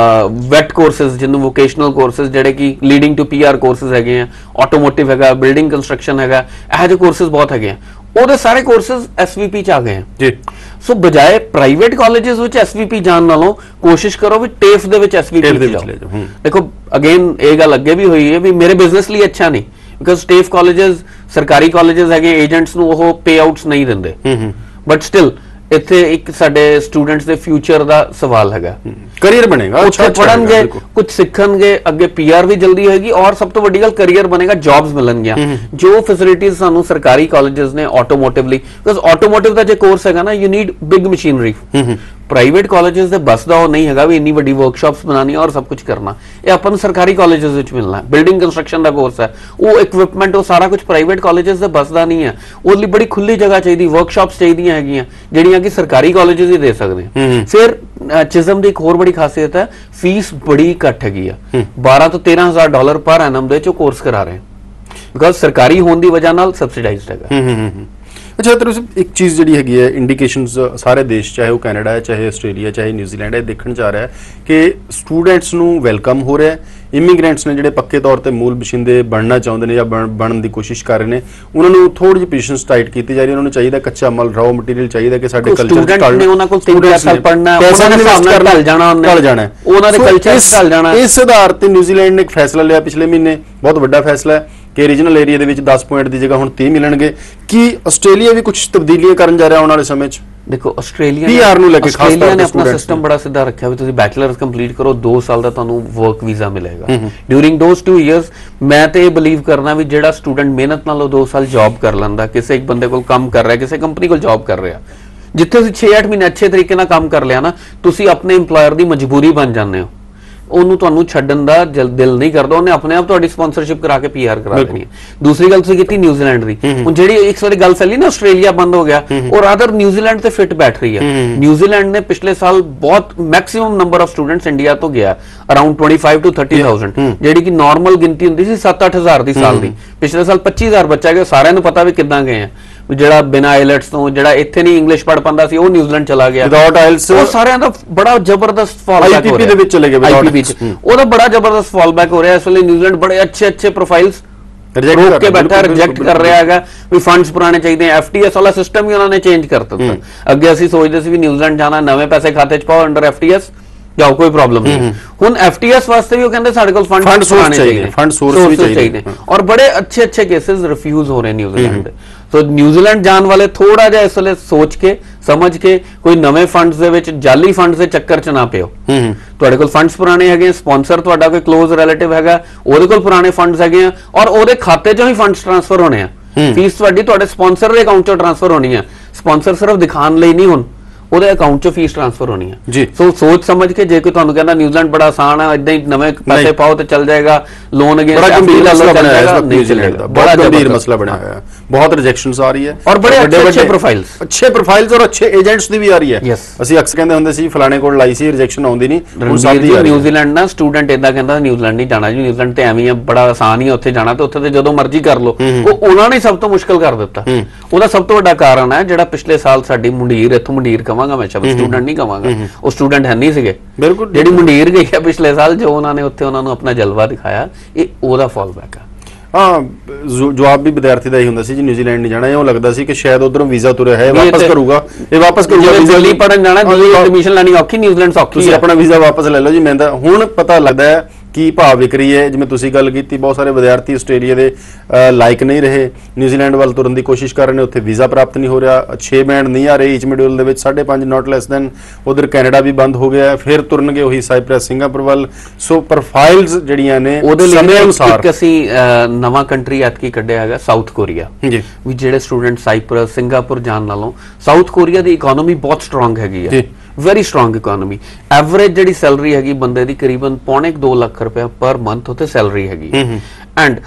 ਵੈਟ ਕੋਰਸਸ ਜਿਹਨੂੰ ਵੋਕੇਸ਼ਨਲ ਕੋਰਸਸ ਜਿਹੜੇ ਕਿ ਲੀਡਿੰਗ ਟੂ ਪੀਆਰ ਕੋਰਸਸ ਹੈਗੇ ਆ, ਆਟੋਮੋਟਿਵ ਹੈਗਾ, ਬਿਲਡਿੰਗ ਕੰਸਟਰਕਸ਼ਨ ਹੈਗਾ, ਇਹੋ ਜਿਹੇ ਕੋਰਸਸ ਬਹੁਤ ਹੈਗੇ ਆ। ਉਹਦੇ ਸਾਰੇ ਕੋਰਸਸ ਐਸਵੀਪੀ ਚ ਆ ਗਏ ਜੀ। ਸੋ ਬਜਾਏ ਪ੍ਰਾਈਵੇਟ ਕਾਲਜਸ ਵਿੱਚ ਐਸਵੀਪੀ ਜਾਣ ਨਾਲੋਂ ਕੋਸ਼ਿਸ਼ ਕਰੋ ਵੀ ਟੇਫ ਦੇ ਵਿੱਚ ਐਸਵੀਪੀ ਜਾਓ। ਦੇਖੋ ਅਗੇਨ ਇਹ ਗੱਲ ਅੱਗੇ ਵੀ ਹੋਈ ਹੈ ਵੀ ਮੇਰੇ ਬਿਜ਼ਨਸ ਲਈ ਅੱਛਾ ਨਹੀਂ, ਬਿਕਾਜ਼ ਟੇਫ ਕਾਲਜਸ ਸਰਕਾਰੀ ਕਾਲਜਸ ਹੈਗੇ, ਏਜੰਟਸ ਨੂੰ ਉਹ ਪੇ ਆਊਟਸ ਨਹੀਂ ਦਿੰਦੇ, ਬਟ ਸਟਿਲ ਇੱਥੇ ਇੱਕ ਸਾਡੇ ਸਟੂਡੈਂਟਸ ਦੇ ਫਿਊਚਰ ਦਾ ਸਵਾਲ ਹੈਗਾ, ਕਰੀਅਰ ਬਣੇਗਾ, ਉੱਥੇ ਪੜਨਗੇ, ਕੁਝ ਸਿੱਖਣਗੇ, ਅੱਗੇ ਪੀਆਰ ਵੀ ਜਲਦੀ ਹੋਏਗੀ ਔਰ ਸਭ ਤੋਂ ਵੱਡੀ ਗੱਲ ਕਰੀਅਰ ਬਣੇਗਾ, ਜੌਬਸ ਮਿਲਣਗੀਆਂ। ਜੋ ਫੈਸਿਲਿਟੀਜ਼ ਸਾਨੂੰ ਸਰਕਾਰੀ ਕਾਲਜਸ ਨੇ ਆਟੋਮੋਟਿਵ ਲਈ, ਬਿਕਾਜ਼ ਆਟੋਮੋਟਿਵ ਦਾ ਜੇ ਕੋਰਸ ਹੈਗਾ ਨਾ you need big machinery, private colleges ਦੇ ਬਸ ਦਾ ਉਹ ਨਹੀਂ ਹੈਗਾ ਵੀ ਇੰਨੀ ਵੱਡੀ ਵਰਕਸ਼ਾਪਸ ਬਣਾਉਣੀ ਔਰ ਸਭ ਕੁਝ ਕਰਨਾ, ਇਹ ਆਪਾਂ ਨੂੰ ਸਰਕਾਰੀ ਕਾਲਜਸ ਵਿੱਚ ਮਿਲਣਾ। ਬਿਲਡਿੰਗ ਕੰਸਟਰਕਸ਼ਨ ਦਾ ਕੋਰਸ ਹੈ, ਉਹ ਇਕਵਿਪਮੈਂਟ ਉਹ ਸਾਰਾ ਕੁਝ ਪ੍ਰਾਈਵੇਟ ਕਾਲਜਸ ਦੇ ਬਸ ਦਾ ਨਹੀਂ ਹੈ, ਉਹਦੇ ਲਈ ਬੜੀ ਖੁੱਲੀ ਜਗ੍ਹਾ ਚਾਹੀਦੀ, ਵਰਕਸ਼ਾਪਸ ਚਾਹੀਦੀਆਂ ਹੈਗੀਆਂ ਜਿਹੜੀਆਂ ਕਿ ਸਰਕਾਰੀ ਕਾਲਜਸ ਹੀ ਦੇ ਸਕਦੇ। ਫਿਰ ਚਿਜ਼ਮ ਦੀ ਇੱਕ ਹੋਰ ਬੜੀ ਖਾਸੀਅਤ ਹੈ, ਫੀਸ ਬੜੀ ਘੱਟ ਹੈਗੀ ਆ, 12 ਤੋਂ 13,000 ਡਾਲਰ ਪਰ ਐਨਮ ਦੇ ਚ ਕੋਰਸ ਕਰਾ ਰਹੇ, ਬਿਕਾਜ਼ ਸਰਕਾਰੀ ਹੋਣ ਦੀ ਵਜ੍ਹਾ ਨਾਲ ਸਬਸਿਡਾਈਜ਼ਡ ਹੈਗਾ। ਅੱਛਾ ਤੁਸੀਂ ਇੱਕ ਚੀਜ਼ ਜਿਹੜੀ ਹੈਗੀ ਹੈ, ਇੰਡੀਕੇਸ਼ਨਸ ਸਾਰੇ ਦੇਸ਼, ਚਾਹੇ ਉਹ ਕੈਨੇਡਾ ਹੈ, ਚਾਹੇ ਆਸਟ੍ਰੇਲੀਆ, ਚਾਹੇ ਨਿਊਜ਼ੀਲੈਂਡ ਹੈ, ਦੇਖਣ ਜਾ ਰਿਹਾ ਹੈ ਕਿ ਸਟੂਡੈਂਟਸ ਨੂੰ ਵੈਲਕਮ ਹੋ ਰਿਹਾ ਹੈ। ਇਮੀਗ੍ਰੈਂਟਸ ਨੇ ਜਿਹੜੇ ਪੱਕੇ ਤੌਰ ਤੇ ਮੂਲ ਬਸ਼ਿੰਦੇ ਬਣਨਾ ਚਾਹੁੰਦੇ ਨੇ ਜਾਂ ਬਣਨ ਦੀ ਕੋਸ਼ਿਸ਼ ਕਰ ਰਹੇ ਨੇ, ਉਹਨਾਂ ਨੂੰ ਥੋੜੀ ਜਿਹੀ ਪੋਜੀਸ਼ਨਸ ਟਾਈਟ ਕੀਤੀ ਜਾ ਰਹੀ ਹੈ। ਉਹਨਾਂ ਨੂੰ ਚਾਹੀਦਾ ਕੱਚਾ ਮਾਲ, ਰਾਓ ਮਟੀਰੀਅਲ ਚਾਹੀਦਾ ਕਿ ਸਾਡੇ ਕਲਚਰ ਚ ਢਲ, ਉਹਨਾਂ ਕੋਲ 3 ਸਾਲ ਪੜਨਾ ਹੈ, ਉਹਨਾਂ ਨੇ ਹਿਸਾਬ ਨਾਲ ਢਲ ਜਾਣਾ, ਉਹਨਾਂ ਦੇ ਕਲਚਰ ਚ ਢਲ ਜਾਣਾ। ਇਸ ਆਧਾਰ ਤੇ ਨਿਊਜ਼ੀਲੈਂਡ ਨੇ ਇੱਕ ਫੈਸਲਾ ਲਿਆ ਪਿਛਲੇ ਮਹੀਨੇ, ਬਹੁਤ ਵੱਡਾ ਫੈਸਲਾ ਹੈ ਕਿ ਰੀਜਨਲ ਏਰੀਆ ਦੇ ਵਿੱਚ 10 ਪੁਆਇੰਟ ਦੀ ਜਗ੍ਹਾ ਹੁਣ 30 ਮਿਲਣਗੇ। ਕੀ ਆਸਟ੍ਰੇਲੀਆ ਵੀ ਕੁਝ ਤਬਦੀਲੀਆਂ ਕਰਨ ਜਾ ਰਿਹਾ ਆਉਣ ਵਾਲੇ ਸਮੇਂ 'ਚ? ਦੇਖੋ ਆਸਟ੍ਰੇਲੀਆ ਪੀਆਰ ਨੂੰ ਲੈ ਕੇ ਖਾਸ ਤੌਰ ਤੇ ਆਪਣਾ ਸਿਸਟਮ ਬੜਾ ਸਿੱਧਾ ਰੱਖਿਆ ਵੀ ਤੁਸੀਂ ਬੈਚਲਰਸ ਕੰਪਲੀਟ ਕਰੋ, 2 ਸਾਲ ਦਾ ਤੁਹਾਨੂੰ ਵਰਕ ਵੀਜ਼ਾ ਮਿਲੇਗਾ। ਡਿਊਰਿੰਗ ਦੋਸ 2 ਇਅਰਸ ਮੈਂ ਤੇ ਇਹ ਬਲੀਵ ਕਰਨਾ ਵੀ ਜਿਹੜਾ ਸਟੂਡੈਂਟ ਮਿਹਨਤ ਨਾਲ 2 ਸਾਲ ਜੌਬ ਕਰ ਲੈਂਦਾ, ਕਿਸੇ ਇੱਕ ਬੰਦੇ ਕੋਲ ਕੰਮ ਕਰ ਰਿਹਾ, ਕਿਸੇ ਕੰਪਨੀ ਕੋਲ ਜੌਬ ਕਰ ਰਿਹਾ, ਜਿੱਥੇ ਤੁਸੀਂ 6-8 ਮਹੀਨੇ ਅੱਛੇ ਤਰੀਕੇ ਨਾਲ ਕੰਮ ਕਰ ਲਿਆ ਨਾ, ਤੁਸੀਂ ਆਪਣੇ ਏਮਪਲਾਇਰ ਦੀ ਮਜਬੂਰੀ ਬਣ ਜਾਂਦੇ ਹੋ, ਉਹਨੂੰ ਤੁਹਾਨੂੰ ਛੱਡਣ ਦਾ ਦਿਲ ਨਹੀਂ ਕਰਦਾ, ਉਹਨੇ ਆਪਣੇ ਆਪ ਤੁਹਾਡੀ ਸਪਾਂਸਰਸ਼ਿਪ ਕਰਾ ਕੇ ਪੀਆਰ ਕਰਾ ਦੇਣੀ ਹੈ। ਦੂਸਰੀ ਗੱਲ ਤੁਸੀਂ ਕੀਤੀ ਨਿਊਜ਼ੀਲੈਂਡ ਦੀ, ਹੁਣ ਜਿਹੜੀ ਇੱਕ ਵਾਰੀ ਗੱਲ ਚੱਲੀ ਨਾ ਆਸਟ੍ਰੇਲੀਆ ਬੰਦ ਹੋ ਗਿਆ, ਉਹ ਰਾਦਰ ਨਿਊਜ਼ੀਲੈਂਡ ਤੇ ਫਿੱਟ ਬੈਠ ਰਹੀ ਹੈ। ਨਿਊਜ਼ੀਲੈਂਡ ਨੇ ਪਿਛਲੇ ਸਾਲ ਬਹੁਤ maximum number of students India ਤੋਂ ਗਿਆ, ਅਰਾਊਂਡ 25 to 30,000, ਜਿਹੜੀ ਕਿ ਨਾਰਮਲ ਗਿਣਤੀ ਹੁੰਦੀ ਸੀ 7-8,000 ਦੀ ਸਾਲ ਦੀ, ਪਿਛਲੇ ਸਾਲ 25,000 ਬੱਚਾ ਗਿਆ। ਸਾਰਿਆਂ ਨੂੰ ਪਤਾ ਵੀ ਕਿੱਦਾਂ ਗਏ ਆ, ਜਿਹੜਾ ਬਿਨਾ ਆਇਲਟਸ ਤੋਂ, ਜਿਹੜਾ ਇੱਥੇ ਨਹੀਂ ਇੰਗਲਿਸ਼ ਪੜ੍ਹ ਪਾਉਂਦਾ ਸੀ, ਉਹ ਨਿਊਜ਼ੀਲੈਂਡ ਚਲਾ ਗਿਆ ਵਿਦਆਊਟ ਆਇਲਟਸ। ਉਹ ਸਾਰਿਆਂ ਦਾ ਬੜਾ ਜ਼ਬਰਦਸਤ ਫਾਲ ਬੈਕ ਹੋ ਰਿਹਾ, ਆਈਪੀਪੀ ਦੇ ਵਿੱਚ ਚਲੇ ਗਏ, ਆਈਪੀਪੀ ਚ ਉਹਦਾ ਬੜਾ ਜ਼ਬਰਦਸਤ ਫਾਲ ਬੈਕ ਹੋ ਰਿਹਾ ਇਸ ਵੇਲੇ। ਨਿਊਜ਼ੀਲੈਂਡ ਬੜੇ ਅੱਛੇ ਪ੍ਰੋਫਾਈਲਸ ਰੋਕ ਕੇ ਬੈਠਾ, ਰਿਜੈਕਟ ਕਰ ਰਿਹਾ ਹੈਗਾ ਵੀ ਫੰਡਸ ਪੁਰਾਣੇ ਚਾਹੀਦੇ। ਐਫਟੀਐਸ ਵਾਲਾ ਸਿਸਟਮ ਹੀ ਉਹਨਾਂ ਨੇ ਚੇਂਜ ਕਰ ਦਿੱਤਾ। ਅੱਗੇ ਅਸੀਂ ਸੋਚਦੇ ਸੀ ਵੀ ਨਿਊਜ਼ੀਲੈਂਡ ਜਾਣਾ, ਨਵੇਂ ਪੈਸੇ ਖਾਤੇ 'ਚ ਪਾਓ ਅੰਡਰ ਐਫਟੀਐਸ, ਜਾਓ ਕੋਈ ਪ੍ਰੋਬਲਮ ਨਹੀਂ। ਹੁਣ ਐਫਟੀਐਸ ਵਾਸਤੇ ਵੀ ਉਹ ਕਹਿੰਦੇ ਸਾਡੇ ਕੋਲ ਫੰਡ ਸੋਰਸ ਚਾਹੀਦੇ, ਫੰਡ ਸੋਰਸ ਵੀ ਚਾਹੀਦੇ, ਔਰ ਬੜੇ ਅੱਛੇ ਕੇसेस ਰਿਫਿਊਜ਼ ਹੋ ਰਹੇ ਨਿਊਜ਼ੀਲੈਂਡ ਦੇ। ਸੋ ਨਿਊਜ਼ੀਲੈਂਡ ਜਾਣ ਵਾਲੇ ਥੋੜਾ ਜਿਹਾ ਇਸ ਵੇਲੇ ਸੋਚ ਕੇ ਸਮਝ ਕੇ ਕੋਈ ਨਵੇਂ ਫੰਡਸ ਦੇ ਵਿੱਚ, ਜਾਲੀ ਫੰਡਸ ਦੇ ਚੱਕਰ 'ਚ ਨਾ ਪਿਓ। ਤੁਹਾਡੇ ਕੋਲ ਫੰਡਸ ਪੁਰਾਣੇ ਹੈਗੇ, ਸਪਾਂਸਰ ਤੁਹਾਡਾ ਕੋਈ ਕਲੋਜ਼ ਰਿਲੇਟਿਵ ਹੈਗਾ, ਉਹਦੇ ਕੋਲ ਪੁਰਾਣੇ ਫੰਡਸ ਹੈਗੇ ਆ, ਔਰ ਉਹਦੇ ਖਾਤੇ 'ਚੋਂ ਹੀ ਫੰਡਸ ਟ੍ਰਾਂਸਫਰ ਹੋਣੇ ਆ। ਫੀਸ ਤੁਹਾਡੀ ਤੁਹਾਡੇ ਸਪਾਂਸਰ ਦੇ ਅਕਾਊਂਟ 'ਚੋਂ ਟ੍ਰਾਂਸਫਰ ਹੋਣੀ ਆ। ਸਪਾਂਸਰ ਸਿਰਫ ਦਿਖਾਣ ਲਈ ਨਹੀਂ, ਹੁਣ ਉਹਦੇ ਅਕਾਊਂਟ 'ਚ ਫੀਸ ਟ੍ਰਾਂਸਫਰ ਹੋਣੀ ਹੈ। ਸੋ ਸੋਚ ਸਮਝ ਕੇ, ਜੇ ਕੋਈ ਤੁਹਾਨੂੰ ਕਹਿੰਦਾ ਨਿਊਜ਼ੀਲੈਂਡ ਬੜਾ ਆਸਾਨ ਹੈ, ਇਦਾਂ ਹੀ ਨਵੇਂ ਪੈਸੇ ਪਾਓ ਤੇ ਚੱਲ ਜਾਏਗਾ, ਲੋਨ ਅਗੇਂਸਟ ਬੜਾ ਗੰਭੀਰ ਮਸਲਾ ਬਣਿਆ ਹੈ ਨਿਊਜ਼ੀਲੈਂਡ ਦਾ, ਬੜਾ ਗੰਭੀਰ ਮਸਲਾ ਬਣਿਆ ਹੋਇਆ ਹੈ, ਬਹੁਤ ਰਿਜੈਕਸ਼ਨਸ ਆ ਰਹੀ ਹੈ, ਔਰ ਬੜੇ ਅੱਛੇ ਪ੍ਰੋਫਾਈਲਸ ਔਰ ਅੱਛੇ ਏਜੰਟਸ ਦੀ ਵੀ ਆ ਰਹੀ ਹੈ। ਅਸੀਂ ਅਕਸਰ ਕਹਿੰਦੇ ਹੁੰਦੇ ਸੀ ਫਲਾਣੇ ਕੋਲ ਲਾਈ ਸੀ, ਰਿਜੈਕਸ਼ਨ ਆਉਂਦੀ ਨਹੀਂ, ਹੁਣ ਸਭ ਦੀ ਆ ਰਹੀ ਹੈ। ਨਿਊਜ਼ੀਲੈਂਡ ਨਾ ਸਟੂਡੈਂਟ ਇਦਾਂ ਕਹਿੰਦਾ ਨਿਊਜ਼ੀਲੈਂਡ ਨਹੀਂ ਜਾਣਾ ਜੀ, ਨਿਊਜ਼ੀਲੈਂਡ ਤੇ ਐਵੇਂ ਹੀ ਬੜਾ ਆਸਾਨ ਹੀ, ਉੱਥੇ ਜਾਣਾ ਤੇ ਉੱਥੇ ਤੇ ਜਦੋਂ ਮਰਜ਼ੀ ਕਰ ਲਓ। ਉਹ ਉਹਨਾਂ ਨੇ ਸਭ ਤੋਂ ਮੁਸ਼ਕਲ ਕਰ ਦਿੱਤਾ। ਉਹਦਾ ਸਭ ਤੋਂ ਵੱਡਾ ਕਾਰਨ ਹੈ ਜਿਹੜਾ ਪਿਛਲੇ ਸਾਲ ਸਾਡੀ ਮੁੰਡੀਰ, ਇੱਥੋਂ ਮੁੰਡੀਰ ਕਵਾਂਗਾ ਮੈਂ, ਸਟੂਡੈਂਟ ਨਹੀਂ ਕਵਾਂਗਾ, ਉਹ ਸਟੂਡੈਂਟ ਹੈ ਨਹੀਂ ਸੀਗੇ, ਬਿਲਕੁਲ, ਜਿਹੜੀ ਮੁੰਡੀਰ ਗਈ ਹੈ ਪਿਛਲੇ ਸਾਲ, ਜੋ ਉਹਨਾਂ ਨੇ ਉੱਥੇ ਉਹਨਾਂ ਨੂੰ ਆਪਣਾ ਜਲਵਾ ਦਿਖਾਇਆ, ਇਹ ਉਹਦਾ ਫਾਲ ਬੈਕ ਆ। ਹਾਂ, ਜਵਾਬ ਵੀ ਵਿਦਿਆਰਥੀ ਦਾ ਹੀ ਹੁੰਦਾ ਸੀ ਜੀ, ਨਿਊਜ਼ੀਲੈਂਡ ਨਹੀਂ ਜਾਣਾ। ਇਹ ਲੱਗਦਾ ਸੀ ਕਿ ਸ਼ਾਇਦ ਉਧਰੋਂ ਵੀਜ਼ਾ ਤੁਰਿਆ ਹੈ, ਵਾਪਸ ਕਰੂਗਾ, ਇਹ ਵਾਪਸ ਕਰੂਗਾ, ਦਿੱਲੀ ਪੜਨ ਜਾਣਾ, ਦਿੱਲੀ ਐਡਮਿਸ਼ਨ ਲੈਣੀ ਔਖੀ, ਨਿਊਜ਼ੀਲੈਂਡ ਸੌਖੀ, ਤੁਸੀਂ ਆਪਣਾ ਵੀਜ਼ਾ ਵਾਪਸ ਲੈ ਲਓ ਜੀ। ਮੈਂ ਹੁਣ ਪਤਾ ਲੱਗਦਾ ਹੈ ਕੀ ਭਾਵ ਵਿਕ ਰਹੀ ਹੈ। ਜਿਵੇਂ ਤੁਸੀਂ ਗੱਲ ਕੀਤੀ, ਬਹੁਤ ਸਾਰੇ ਵਿਦਿਆਰਥੀ ਆਸਟ੍ਰੇਲੀਆ ਦੇ ਲਾਇਕ ਨਹੀਂ ਰਹੇ, ਨਿਊਜ਼ੀਲੈਂਡ ਵੱਲ ਤੁਰਨ ਦੀ ਕੋਸ਼ਿਸ਼ ਕਰ ਰਹੇ ਨੇ, ਉੱਥੇ ਵੀਜ਼ਾ ਪ੍ਰਾਪਤ ਨਹੀਂ ਹੋ ਰਿਹਾ, 6 ਬੈਂਡ ਨਹੀਂ ਆ ਰਹੇ ਈਚ ਮੋਡਿਊਲ ਦੇ ਵਿੱਚ, 5.5 ਨਾਟ ਲੈਸ ਦੈਨ। ਉਧਰ ਕੈਨੇਡਾ ਵੀ ਬੰਦ ਹੋ ਗਿਆ, ਫਿਰ ਤੁਰਨਗੇ ਉਹੀ ਸਾਈਪ੍ਰਸ, ਸਿੰਗਾਪੁਰ ਵੱਲ। ਸੋ ਪ੍ਰੋਫਾਈਲਸ ਜਿਹੜੀਆਂ ਨੇ ਉਹਦੇ ਸਮੇਂ ਅਨੁਸਾਰ ਇੱਕ ਅਸੀਂ ਨਵਾਂ ਕੰਟਰੀ ਐਤਕੀ ਕੱਢਿਆ ਹੈਗਾ, ਸਾਊਥ ਕੋਰੀਆ ਜੀ, ਵੀ ਜਿਹੜੇ ਸਟੂਡੈਂਟ ਸਾਈਪ੍ਰਸ, ਸਿੰਗਾਪੁਰ ਜਾਣ ਨਾਲੋਂ ਸਾਊਥ ਕੋਰੀਆ ਦੀ ਇਕਨੋਮੀ ਬਹੁਤ ਸਟਰੋਂਗ ਹੈਗੀ ਹੈ, ਵੈਰੀ ਸਟਰੋਂਗ ਇਕਨੋਮੀ। ਐਵਰੇਜ ਜਿਹੜੀ ਸੈਲਰੀ ਹੈਗੀ ਬੰਦੇ ਦੀ ਕਰੀਬਨ 2.25 ਲੱਖ ਰੁਪਏ ਪਰ ਮੰਥ ਉੱਥੇ ਸੈਲਰੀ ਹੈਗੀ। ਐਂਡ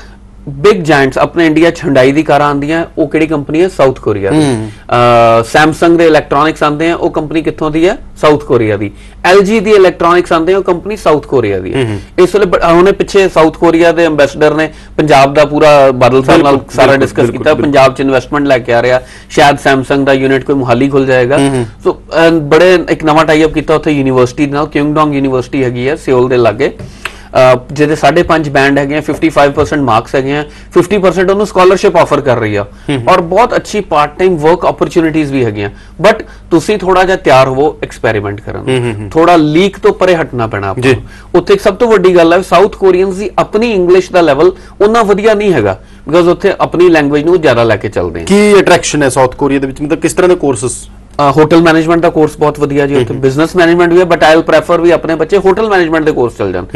ਬਿਗ ਜਾਇੰਟਸ ਆਪਣੇ ਇੰਡੀਆ 'ਚ ਹੁੰਡਾਈ ਦੀ ਕਾਰਾਂ ਆਉਂਦੀਆਂ, ਉਹ ਕਿਹੜੀ ਕੰਪਨੀ ਹੈ? ਸਾਊਥ ਕੋਰੀਆ ਦੀ। ਸੈਮਸੰਗ ਦੇ ਇਲੈਕਟ੍ਰੋਨਿਕਸ ਆਉਂਦੇ ਆ, ਉਹ ਕੰਪਨੀ ਕਿੱਥੋਂ ਦੀ ਹੈ? ਸਾਊਥ ਕੋਰੀਆ ਦੀ। LG ਦੀ ਇਲੈਕਟ੍ਰੋਨਿਕਸ ਆਉਂਦੇ ਆ, ਉਹ ਕੰਪਨੀ ਸਾਊਥ ਕੋਰੀਆ ਦੀ ਹੈ। ਇਸ ਵੇਲੇ ਉਹਨੇ ਪਿੱਛੇ ਸਾਊਥ ਕੋਰੀਆ ਦੇ ਐਮਬੈਸਡਰ ਨੇ ਪੰਜਾਬ ਦਾ ਪੂਰਾ ਬਾਦਲ ਸਾਹਿਬ ਨਾਲ ਸਾਰਾ ਡਿਸਕਸ ਕੀਤਾ, ਪੰਜਾਬ 'ਚ ਇਨਵੈਸਟਮੈਂਟ ਲੈ ਕੇ ਆ ਰਿਹਾ, ਸ਼ਾਇਦ ਸੈਮਸੰਗ ਦਾ ਯੂਨਿਟ ਕੋਈ ਮੁਹਾਲੀ ਖੁੱਲ ਜਾਏਗਾ। ਸੋ ਬੜੇ ਇੱਕ ਨਵਾਂ ਟਾਈ ਅਪ ਕੀਤਾ ਉੱਥੇ ਯੂਨੀਵਰਸਿਟੀ ਨਾਲ, ਕਿਉਂਗਡੋਂਗ ਯੂਨੀਵਰਸਿਟੀ ਹੈਗੀ ਹੈ ਸਿਓਲ ਦੇ ਲਾਗੇ, ਜਿਹਦੇ 5.5 ਬੈਂਡ ਹੈਗੇ ਆ, 55% ਮਾਰਕਸ ਹੈਗੇ ਆ, 50% ਉਹਨੂੰ ਸਕਾਲਰਸ਼ਿਪ ਆਫਰ ਕਰ ਰਹੀ ਆ, ਔਰ ਬਹੁਤ ਅੱਛੀ ਪਾਰਟ ਟਾਈਮ ਵਰਕ ਓਪਰਚੁਨਿਟੀਜ਼ ਵੀ ਹੈਗੀਆਂ। ਬਟ ਤੁਸੀਂ ਥੋੜਾ ਜਿਹਾ ਤਿਆਰ ਹੋਵੋ ਐਕਸਪੈਰੀਮੈਂਟ ਕਰਨ, ਥੋੜਾ ਲੀਕ ਤੋਂ ਪਰੇ ਹਟਣਾ ਪੈਣਾ ਆਪਾਂ। ਉੱਥੇ ਇੱਕ ਸਭ ਤੋਂ ਵੱਡੀ ਗੱਲ ਹੈ, ਸਾਊਥ ਕੋਰੀਅਨਸ ਦੀ ਆਪਣੀ ਇੰਗਲਿਸ਼ ਦਾ ਲੈਵਲ ਉਹਨਾਂ ਵਧੀਆ ਨਹੀਂ ਹੈਗਾ, ਬਿਕਾਜ਼ ਉੱਥੇ ਆਪਣੀ ਲੈਂਗੁਏਜ ਨੂੰ ਜ਼ਿਆਦਾ ਲੈ ਕੇ ਚੱਲਦੇ ਆ। ਕੀ ਅਟਰੈਕਸ਼ਨ ਹੈ ਸਾਊਥ ਕੋਰੀਆ ਦੇ ਵਿੱਚ, ਮਤਲਬ ਕਿਸ ਤਰ੍ਹਾਂ ਦੇ ਕੋਰਸਸ? ਹੋਟਲ ਮੈਨੇਜਮੈਂਟ ਦਾ ਕੋਰਸ ਬਹੁਤ ਵਧੀਆ ਜੀ ਉੱਥੇ, ਬਿਜ਼ਨਸ ਮੈਨੇਜਮੈਂਟ ਵੀ ਹੈ, ਬਟ ਆਈ ਵਿਲ ਪ੍ਰੈਫਰ ਵੀ ਆਪਣੇ ਬੱਚੇ ਹੋਟਲ ਮੈਨੇਜਮੈਂਟ ਦੇ ਕੋਰਸ ਚੱਲ ਜਾਣ।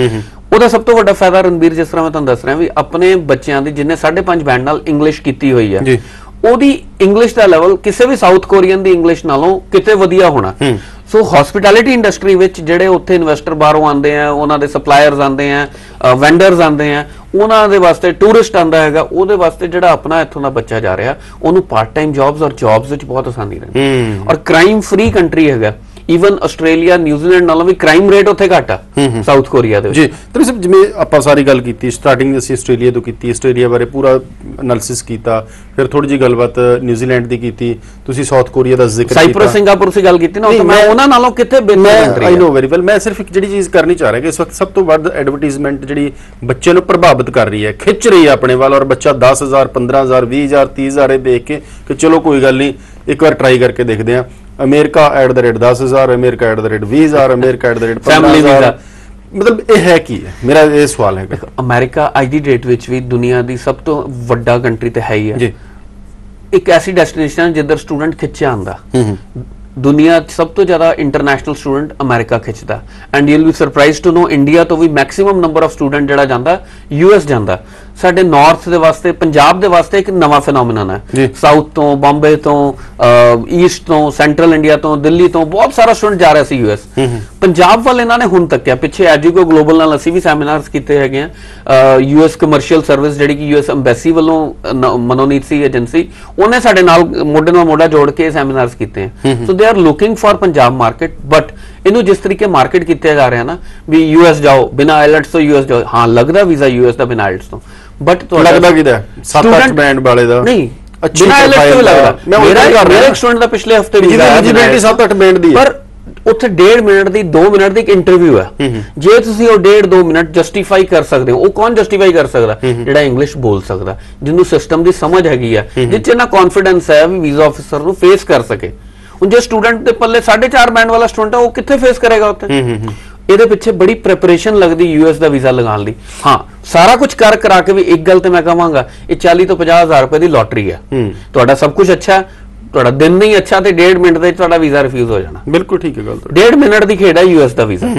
ਉਹਦਾ ਸਭ ਤੋਂ ਵੱਡਾ ਫਾਇਦਾ ਰਣਬੀਰ, ਜਿਸ ਤਰ੍ਹਾਂ ਮੈਂ ਤੁਹਾਨੂੰ ਦੱਸ ਰਿਹਾ ਵੀ ਆਪਣੇ ਬੱਚਿਆਂ ਦੀ ਜਿਹਨੇ 5.5 ਬੈਂਡ ਨਾਲ ਇੰਗਲਿਸ਼ ਕੀਤੀ ਹੋਈ ਹੈ, ਉਹਦੀ ਇੰਗਲਿਸ਼ ਦਾ ਲੈਵਲ ਕਿਸੇ ਵੀ ਸਾਊਥ ਕੋਰੀਅਨ ਦੀ ਇੰਗਲਿਸ਼ ਨਾਲੋਂ ਕਿਤੇ ਵਧੀਆ ਹੋਣਾ। ਸੋ ਹਸਪਿਟੈਲਿਟੀ ਇੰਡਸਟਰੀ ਵਿੱਚ ਜਿਹੜੇ ਉੱਥੇ ਇਨਵੈਸਟਰ ਬਾਹਰੋਂ ਆਉਂਦੇ ਆ, ਉਹਨਾਂ ਦੇ ਸਪਲਾਇਰਸ ਆਉਂਦੇ ਆ, ਵੈਂਡਰਸ ਆਉਂਦੇ ਆ, ਉਹਨਾਂ ਦੇ ਵਾਸਤੇ ਟੂਰਿਸਟ ਆਉਂਦਾ ਹੈਗਾ, ਉਹਦੇ ਵਾਸਤੇ ਜਿਹੜਾ ਆਪਣਾ ਇੱਥੋਂ ਦਾ ਬੱਚਾ ਜਾ ਰਿਹਾ, ਉਹਨੂੰ ਪਾਰਟ ਟਾਈਮ ਜੌਬਸ ਔਰ ਜੌਬਸ ਵਿੱਚ ਬਹੁਤ ਆਸਾਨੀ ਰਹਿੰਦੀ। ਔਰ ਕ੍ਰਾਈਮ ਫ੍ਰੀ ਕੰਟਰੀ ਹੈਗਾ, ਈਵਨ ਆਸਟ੍ਰੇਲੀਆ, ਨਿਊਜ਼ੀਲੈਂਡ ਨਾਲੋਂ ਵੀ ਕ੍ਰਾਈਮ ਰੇਟ ਉੱਥੇ ਘੱਟ ਆ ਸਾਊਥ ਕੋਰੀਆ ਦੇ ਵਿੱਚ। ਜੀ ਤੇ ਸਭ ਜਿਵੇਂ ਆਪਾਂ ਸਾਰੀ ਗੱਲ ਕੀਤੀ, ਸਟਾਰਟਿੰਗ ਅਸੀਂ ਆਸਟ੍ਰੇਲੀਆ ਤੋਂ ਕੀਤੀ, ਆਸਟ੍ਰੇਲੀਆ ਬਾਰੇ ਪੂਰਾ ਐਨਾਲਿਸਿਸ ਕੀਤਾ, ਫਿਰ ਥੋੜੀ ਜੀ ਗੱਲਬਾਤ ਨਿਊਜ਼ੀਲੈਂਡ ਦੀ ਕੀਤੀ, ਤੁਸੀਂ ਸਾਊਥ ਕੋਰੀਆ ਦਾ ਜ਼ਿਕਰ ਕੀਤਾ, ਸਾਈਪ੍ਰਸ, ਸਿੰਗਾਪੁਰ ਦੀ ਗੱਲ ਕੀਤੀ ਨਾ, ਤਾਂ ਮੈਂ ਉਹਨਾਂ ਨਾਲੋਂ ਕਿਤੇ ਬਿਹਤਰ ਕੰਟਰੀ ਆਈ ਨੋ ਵੈਰੀ ਵੈਲ। ਮੈਂ ਸਿਰਫ ਇੱਕ ਜਿਹੜੀ ਚੀਜ਼ ਕਰਨੀ ਚਾਹ ਰਿਹਾ ਕਿ ਇਸ ਵਕਤ ਸਭ ਤੋਂ ਵੱਧ ਐਡਵਰਟਾਈਜ਼ਮੈਂਟ ਜਿਹੜੀ ਬੱਚੇ ਨੂੰ ਪ੍ਰਭਾਵਿਤ ਕਰ ਰਹੀ ਹੈ, ਖਿੱਚ ਰਹੀ ਹੈ ਆਪਣੇ ਵੱਲ, ਔਰ ਬੱਚਾ 10,000 15,000 20,000 30,000 ਇਹ ਦੇਖ ਕੇ ਕਿ ਚਲੋ ਕੋਈ ਗੱਲ ਨਹੀਂ, ਇੱਕ ਵਾਰ ਟਰਾਈ ਕਰਕੇ ਦੇਖਦੇ ਆ। ਅਮਰੀਕਾ @10,000, ਅਮਰੀਕਾ @20,000, ਅਮਰੀਕਾ @15,000, ਮਤਲਬ ਇਹ ਹੈ ਕੀ ਹੈ? ਮੇਰਾ ਇਹ ਸਵਾਲ ਹੈ। ਅਮਰੀਕਾ ਅੱਜ ਦੀ ਡੇਟ ਵਿੱਚ ਵੀ ਦੁਨੀਆ ਦੀ ਸਭ ਤੋਂ ਵੱਡਾ ਕੰਟਰੀ ਤੇ ਹੈ ਹੀ ਹੈ, ਇੱਕ ਐਸੀ ਡੈਸਟੀਨੇਸ਼ਨ ਜਿੱਧਰ ਸਟੂਡੈਂਟ ਖਿੱਚਿਆ ਆਉਂਦਾ। ਦੁਨੀਆ ਸਭ ਤੋਂ ਜ਼ਿਆਦਾ ਇੰਟਰਨੈਸ਼ਨਲ ਸਟੂਡੈਂਟ ਅਮਰੀਕਾ ਖਿੱਚਦਾ, and you will be surprised to know India ਤੋਂ ਵੀ ਮੈਕਸਿਮਮ ਨੰਬਰ ਆਫ ਸਟੂਡੈਂਟ ਜਿਹੜਾ ਜਾਂਦਾ US ਜਾਂਦਾ। ਸਾਡੇ ਨਾਰਥ ਦੇ ਵਾਸਤੇ, ਪੰਜਾਬ ਦੇ ਵਾਸਤੇ ਇੱਕ ਨਵਾਂ ਫੈਨੋਮੀਨਨ ਹੈ। ਸਾਊਥ ਤੋਂ, ਬੰਬੇ ਤੋਂ, ਈਸਟ ਤੋਂ, ਸੈਂਟਰਲ ਇੰਡੀਆ ਤੋਂ, ਦਿੱਲੀ ਤੋਂ ਬਹੁਤ ਸਾਰਾ ਸਟੂਡੈਂਟ ਜਾ ਰਿਹਾ ਸੀ US। ਪੰਜਾਬ ਵੱਲ ਇਹਨਾਂ ਨੇ ਹੁਣ ਤੱਕਿਆ, ਪਿੱਛੇ ਐਜੂਕੋ ਗਲੋਬਲ ਨਾਲ ਅਸੀਂ ਵੀ ਸੈਮੀਨਾਰਸ ਕੀਤੇ ਹੈਗੇ ਆ, US ਕਮਰਸ਼ੀਅਲ ਸਰਵਿਸ ਜਿਹੜੀ ਕਿ US ਐਮਬੈਸੀ ਵੱਲੋਂ ਮਨੋਨੀਤ ਸੀ ਏਜੰਸੀ, ਉਹਨੇ ਸਾਡੇ ਨਾਲ ਮੋਢੇ ਨਾਲ ਮੋਢਾ ਜੋੜ ਕੇ ਸੈਮੀਨਾਰਸ ਕੀਤੇ ਆ। So they are looking for Punjab market, but ਇਹਨੂੰ ਜਿਸ ਤਰੀਕੇ ਮਾਰਕੀਟ ਕੀਤਾ ਜਾ ਰਿਹਾ ਨਾ ਵੀ US ਜਾਓ ਬਿਨਾ ਆਈਲੈਟਸ ਤੋਂ, US ਜਾਓ, ਹਾਂ ਲੱਗਦਾ ਵੀਜ਼ਾ US ਦਾ ਬਿਨਾ ਆਈਲਟਸ ਤੋਂ, ਬਟ ਤੁਹਾਡਾ ਲੱਗਦਾ ਕਿਹਦਾ 7-8 ਬੈਂਡ ਵਾਲੇ ਦਾ ਨਹੀਂ, ਬਿਨਾ ਆਈਲਟਸ ਤੋਂ ਲੱਗਦਾ। ਮੇਰਾ ਇੱਕ ਸਟੂਡੈਂਟ ਦਾ ਪਿਛਲੇ ਹਫਤੇ ਵੀਜ਼ਾ ਹੈ, 7-8 ਬੈਂਡ ਦੀ ਹੈ, ਪਰ ਉੱਥੇ 1.5 ਮਿੰਟ ਦੀ 2 ਮਿੰਟ ਦੀ ਇੱਕ ਇੰਟਰਵਿਊ ਹੈ। ਜੇ ਤੁਸੀਂ ਉਹ 1.5-2 ਮਿੰਟ ਜਸਟੀਫਾਈ ਕਰ ਸਕਦੇ ਹੋ, ਉਹ ਕੌਣ ਜਸਟੀਫਾਈ ਕਰ ਸਕਦਾ? ਜਿਹੜਾ ਇੰਗਲਿਸ਼ ਬੋਲ ਸਕਦਾ, ਜਿਹਨੂੰ ਸਿਸਟਮ ਦੀ ਸਮਝ ਹੈਗੀ ਆ, ਜਿੱਚ ਨਾ ਕੌਨਫੀਡੈਂਸ ਹੈ ਵੀ ਵੀਜ਼ਾ ਆਫਿਸਰ ਨੂੰ ਫੇਸ ਕਰ ਸਕੇ। ਹੁਣ ਜੇ ਸਟੂਡੈਂਟ ਦੇ ਪੱਲੇ 4.5 ਬੈਂਡ ਵਾਲਾ ਸਟੂਡੈਂਟ ਹੈ, ਉਹ ਕਿੱਥੇ ਫੇਸ ਕਰੇਗਾ ਉੱਥੇ? ਇਹਦੇ ਪਿੱਛੇ ਬੜੀ ਪ੍ਰੈਪਰੇਸ਼ਨ ਲੱਗਦੀ ਯੂਐਸ ਦਾ ਵੀਜ਼ਾ ਲਗਾਉਣ ਲਈ। ਹਾਂ, ਸਾਰਾ ਕੁਝ ਕਰਾ ਕੇ ਵੀ ਇੱਕ ਗੱਲ ਤੇ ਮੈਂ ਕਹਾਂਗਾ, ਇਹ 40 ਤੋਂ 50 ਹਜ਼ਾਰ ਰੁਪਏ ਦੀ ਲੋਟਰੀ ਹੈ। ਤੁਹਾਡਾ ਸਭ ਕੁਝ ਅੱਛਾ, ਤੁਹਾਡਾ ਦਿਨ ਨਹੀਂ ਅੱਛਾ ਤੇ 1.5 ਮਿੰਟ ਦੇ ਤੁਹਾਡਾ ਵੀਜ਼ਾ ਰਿਫਿਊਜ਼ ਹੋ ਜਾਣਾ। ਬਿਲਕੁਲ ਠੀਕ ਹੈ ਗੱਲ। 1.5 ਮਿੰਟ ਦੀ ਖੇਡ ਹੈ ਯੂਐਸ ਦਾ ਵੀਜ਼ਾ।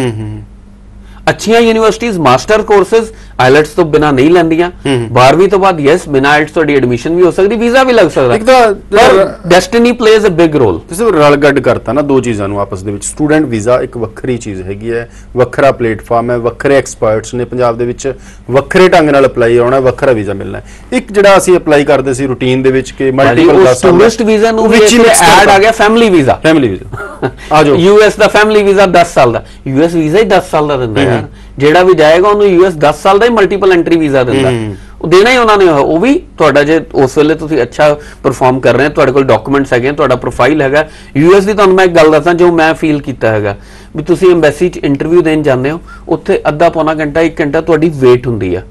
ਅੱਛੀਆਂ ਯੂਨੀਵਰਸਿਟੀਜ਼ ਮਾਸਟਰ ਕੋਰਸਸ ਆਈਲੈਟਸ ਤੋਂ ਬਿਨਾ ਨਹੀਂ ਲੈਂਦੀਆਂ। 12ਵੀਂ ਤੋਂ ਬਾਅਦ ਯੈਸ ਬਿਨਾ ਆਈਲੈਟਸ ਤੁਹਾਡੀ ਐਡਮਿਸ਼ਨ ਵੀ ਹੋ ਸਕਦੀ, ਵੀਜ਼ਾ ਵੀ ਲੱਗ ਸਕਦਾ। ਇੱਕ ਤਾਂ destiny plays a big role. ਤੁਸੀਂ ਰਲ ਗੱਡ ਕਰਤਾ ਨਾ ਦੋ ਚੀਜ਼ਾਂ ਨੂੰ ਆਪਸ ਦੇ ਵਿੱਚ। ਸਟੂਡੈਂਟ ਵੀਜ਼ਾ ਇੱਕ ਵੱਖਰੀ ਚੀਜ਼ ਹੈਗੀ ਹੈ, ਵੱਖਰਾ ਪਲੇਟਫਾਰਮ ਹੈ, ਵੱਖਰੇ ਐਕਸਪਰਟਸ ਨੇ ਪੰਜਾਬ ਦੇ ਵਿੱਚ, ਵੱਖਰੇ ਢੰਗ ਨਾਲ ਅਪਲਾਈ ਆਉਣਾ, ਵੱਖਰਾ ਵੀਜ਼ਾ ਮਿਲਣਾ। ਇੱਕ ਜਿਹੜਾ ਅਸੀਂ ਅਪਲਾਈ ਕਰਦੇ ਸੀ ਰੂਟੀਨ ਦੇ ਵਿੱਚ ਕਿ ਮਲਟੀਪਲ ਟੂਰਿਸਟ ਵੀਜ਼ਾ ਨੂੰ ਵੀ ਐਡ ਆ ਗਿਆ ਫੈਮਿਲੀ ਵੀਜ਼ਾ। ਫੈਮਿਲੀ ਵੀਜ਼ਾ ਆ ਜਾਓ। ਯੂਐਸ ਦਾ ਫੈਮਿਲੀ ਵੀਜ਼ਾ 10 ਸਾਲ ਦਾ, ਯੂਐਸ ਵੀਜ਼ਾ ਹੀ 10 ਸਾਲ ਦਾ ਦਿੰਦਾ ਯਾਰ। ਜਿਹੜਾ ਵੀ ਜਾਏਗਾ ਉਹਨੂੰ ਯੂਐਸ 10 ਸਾਲ ਦਾ ਹੀ ਮਲਟੀਪਲ ਐਂਟਰੀ ਵੀਜ਼ਾ ਦਿੰਦਾ। ਉਹ ਦੇਣਾ ਹੀ ਉਹਨਾਂ ਨੇ, ਉਹ ਵੀ ਤੁਹਾਡਾ ਜੇ ਉਸ ਵੇਲੇ ਤੁਸੀਂ ਅੱਛਾ ਪਰਫਾਰਮ ਕਰ ਰਹੇ ਹੋ, ਤੁਹਾਡੇ ਕੋਲ ਡਾਕੂਮੈਂਟਸ ਹੈਗੇ, ਤੁਹਾਡਾ ਪ੍ਰੋਫਾਈਲ ਹੈਗਾ। ਯੂਐਸ ਦੀ ਤੁਹਾਨੂੰ ਮੈਂ ਇੱਕ ਗੱਲ ਦੱਸਾਂ ਜੋ ਮੈਂ ਫੀਲ ਕੀਤਾ ਹੈਗਾ, ਵੀ ਤੁਸੀਂ ਐਮਬੈਸੀ 'ਚ ਇੰਟਰਵਿਊ ਦੇਣ ਜਾਂਦੇ ਹੋ, ਉੱਥੇ ਅੱਧਾ ਪੌਣਾ ਘੰਟਾ 1 ਘੰਟਾ ਤੁਹਾਡੀ ਵੇਟ ਹੁੰਦੀ ਆ।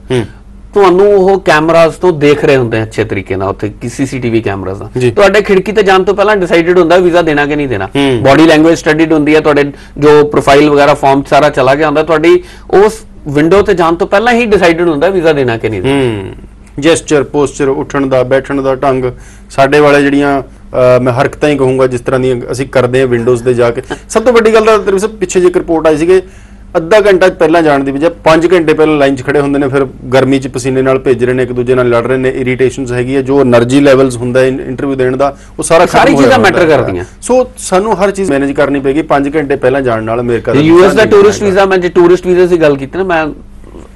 ਤੁਹਾਨੂੰ ਉਹ ਕੈਮਰਾਜ਼ ਤੋਂ ਦੇਖ ਰਹੇ ਹੁੰਦੇ ਅੱਛੇ ਤਰੀਕੇ ਨਾਲ, ਉੱਥੇ ਸੀਸੀਟੀਵੀ ਕੈਮਰਾਜ਼ ਨਾਲ। ਤੁਹਾਡੇ ਖਿੜਕੀ ਤੇ ਜਾਣ ਤੋਂ ਪਹਿਲਾਂ ਡਿਸਾਈਡਡ ਹੁੰਦਾ ਵੀਜ਼ਾ ਦੇਣਾ ਕਿ ਨਹੀਂ ਦੇਣਾ। ਬਾਡੀ ਲੈਂਗੁਏਜ ਸਟੱਡੀਡ ਹੁੰਦੀ ਹੈ, ਤੁਹਾਡੇ ਜੋ ਪ੍ਰੋਫਾਈਲ ਵਗੈਰਾ ਫਾਰਮ ਸਾਰਾ ਚਲਾ ਗਿਆ ਹੁੰਦਾ, ਤੁਹਾਡੀ ਉਸ ਵਿੰਡੋ ਤੇ ਜਾਣ ਤੋਂ ਪਹਿਲਾਂ ਹੀ ਡਿਸਾਈਡਡ ਹੁੰਦਾ ਵੀਜ਼ਾ ਦੇਣਾ ਕਿ ਨਹੀਂ ਦੇਣਾ। ਜੈਸਚਰ, ਪੋਸਚਰ, ਉੱਠਣ ਦਾ, ਬੈਠਣ ਦਾ ਢੰਗ, ਸਾਡੇ ਵਾਲੇ ਜਿਹੜੀਆਂ ਮੈਂ ਹਰਕਤਾਂ ਹੀ ਕਹੂੰਗਾ ਜਿਸ ਤਰ੍ਹਾਂ ਦੀਆਂ ਅਸੀਂ ਕਰਦੇ ਹਾਂ ਵਿੰਡੋਜ਼ ਤੇ ਜਾ ਕੇ। ਸਭ ਤੋਂ ਵੱਡੀ ਗੱਲ ਤਾਂ ਪਿੱਛੇ ਜੇ ਰਿਪੋਰਟ ਆਈ ਸੀਗੇ, ਅੱਧਾ ਘੰਟਾ ਪਹਿਲਾਂ ਜਾਣ ਦੀ ਬਜਾਏ 5 ਘੰਟੇ ਪਹਿਲਾਂ ਲਾਈਨ 'ਚ ਖੜੇ ਹੁੰਦੇ ਨੇ, ਫਿਰ ਗਰਮੀ 'ਚ ਪਸੀਨੇ ਨਾਲ ਭੇਜ ਰਹੇ ਨੇ, ਇੱਕ ਦੂਜੇ ਨਾਲ ਲੜ ਰਹੇ ਨੇ, ਇਰੀਟੇਸ਼ਨਸ ਹੈਗੀ ਹੈ, ਜੋ એનર્ਜੀ ਲੈਵਲਸ ਹੁੰਦਾ ਇੰਟਰਵਿਊ ਦੇਣ ਦਾ, ਉਹ ਸਾਰੀ ਚੀਜ਼ਾਂ ਮੈਟਰ ਕਰਦੀਆਂ। ਸੋ ਸਾਨੂੰ ਹਰ ਚੀਜ਼ ਮੈਨੇਜ ਕਰਨੀ ਪਏਗੀ। 5 ਘੰਟੇ ਪਹਿਲਾਂ ਜਾਣ ਨਾਲ ਅਮਰੀਕਾ ਦਾ ਯੂਐਸ ਦਾ ਟੂਰਿਸਟ ਵੀਜ਼ਾ, ਮੈਂ ਜੇ ਟੂਰਿਸਟ ਵੀਜ਼ੇ ਦੀ ਗੱਲ ਕੀਤੀ ਨਾ, ਮੈਂ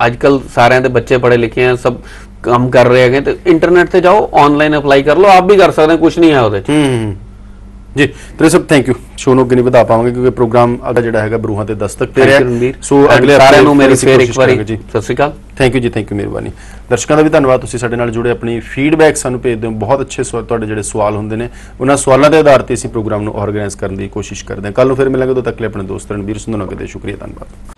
ਅੱਜ ਕੱਲ ਸਾਰਿਆਂ ਦੇ ਬੱਚੇ ਪੜ੍ਹੇ ਲਿਖੇ ਆ, ਸਭ ਕੰਮ ਕਰ ਰਹੇ ਹੈਗੇ, ਤੇ ਇੰਟਰਨੈਟ ਤੇ ਜਾਓ, ਆਨਲਾਈਨ ਅਪਲਾਈ ਕਰ ਲਓ, ਆਪ ਵੀ ਕਰ ਸਕਦੇ, ਕੁਝ ਨਹੀਂ ਹੈ ਉਹਦੇ 'ਚ। ਜੀ ਤੇਰੇ ਸਭ ਥੈਂਕ ਯੂ। ਸ਼ੋਅ ਨੂੰ ਅੱਗੇ ਨਹੀਂ ਵਧਾ ਪਾਵਾਂਗੇ ਕਿਉਂਕਿ ਪ੍ਰੋਗਰਾਮ ਅਗਲਾ ਜਿਹੜਾ ਹੈਗਾ ਬਰੂਹਾਂ ਤੇ ਦਸਤਕ ਤੇ ਰਿਹਾ। ਸੋ ਅਗਲੇ ਸਾਰਿਆਂ ਨੂੰ ਮੇਰੀ ਫੇਰ ਇੱਕ ਵਾਰੀ ਸਤਿ ਸ਼੍ਰੀ ਅਕਾਲ। ਥੈਂਕ ਯੂ ਜੀ, ਥੈਂਕ ਯੂ, ਮਿਹਰਬਾਨੀ। ਦਰਸ਼ਕਾਂ ਦਾ ਵੀ ਧੰਨਵਾਦ, ਤੁਸੀਂ ਸਾਡੇ ਨਾਲ ਜੁੜੇ, ਆਪਣੀ ਫੀਡਬੈਕ ਸਾਨੂੰ ਭੇਜਦੇ ਹੋ। ਬਹੁਤ ਅੱਛੇ ਤੁਹਾਡੇ ਜਿਹੜੇ ਸਵਾਲ ਹੁੰਦੇ ਨੇ, ਉਹਨਾਂ ਸਵਾਲਾਂ ਦੇ ਆਧਾਰ ਤੇ ਅਸੀਂ ਪ੍ਰੋਗਰਾਮ ਨੂੰ ਆਰਗੇਨਾਈਜ਼ ਕਰਨ ਦੀ ਕੋਸ਼ਿਸ਼ ਕਰਦੇ ਹਾਂ। ਕੱਲ ਨੂੰ ਫਿਰ ਮਿਲਾਂਗੇ, ਉਦੋਂ ਤੱਕ ਲਈ ਆਪਣੇ ਦੋਸਤ ਰਣਬੀਰ ਸੰਧੂ ਨਾਲ ਸ਼ੁਕਰੀਆ, ਧੰਨਵਾਦ।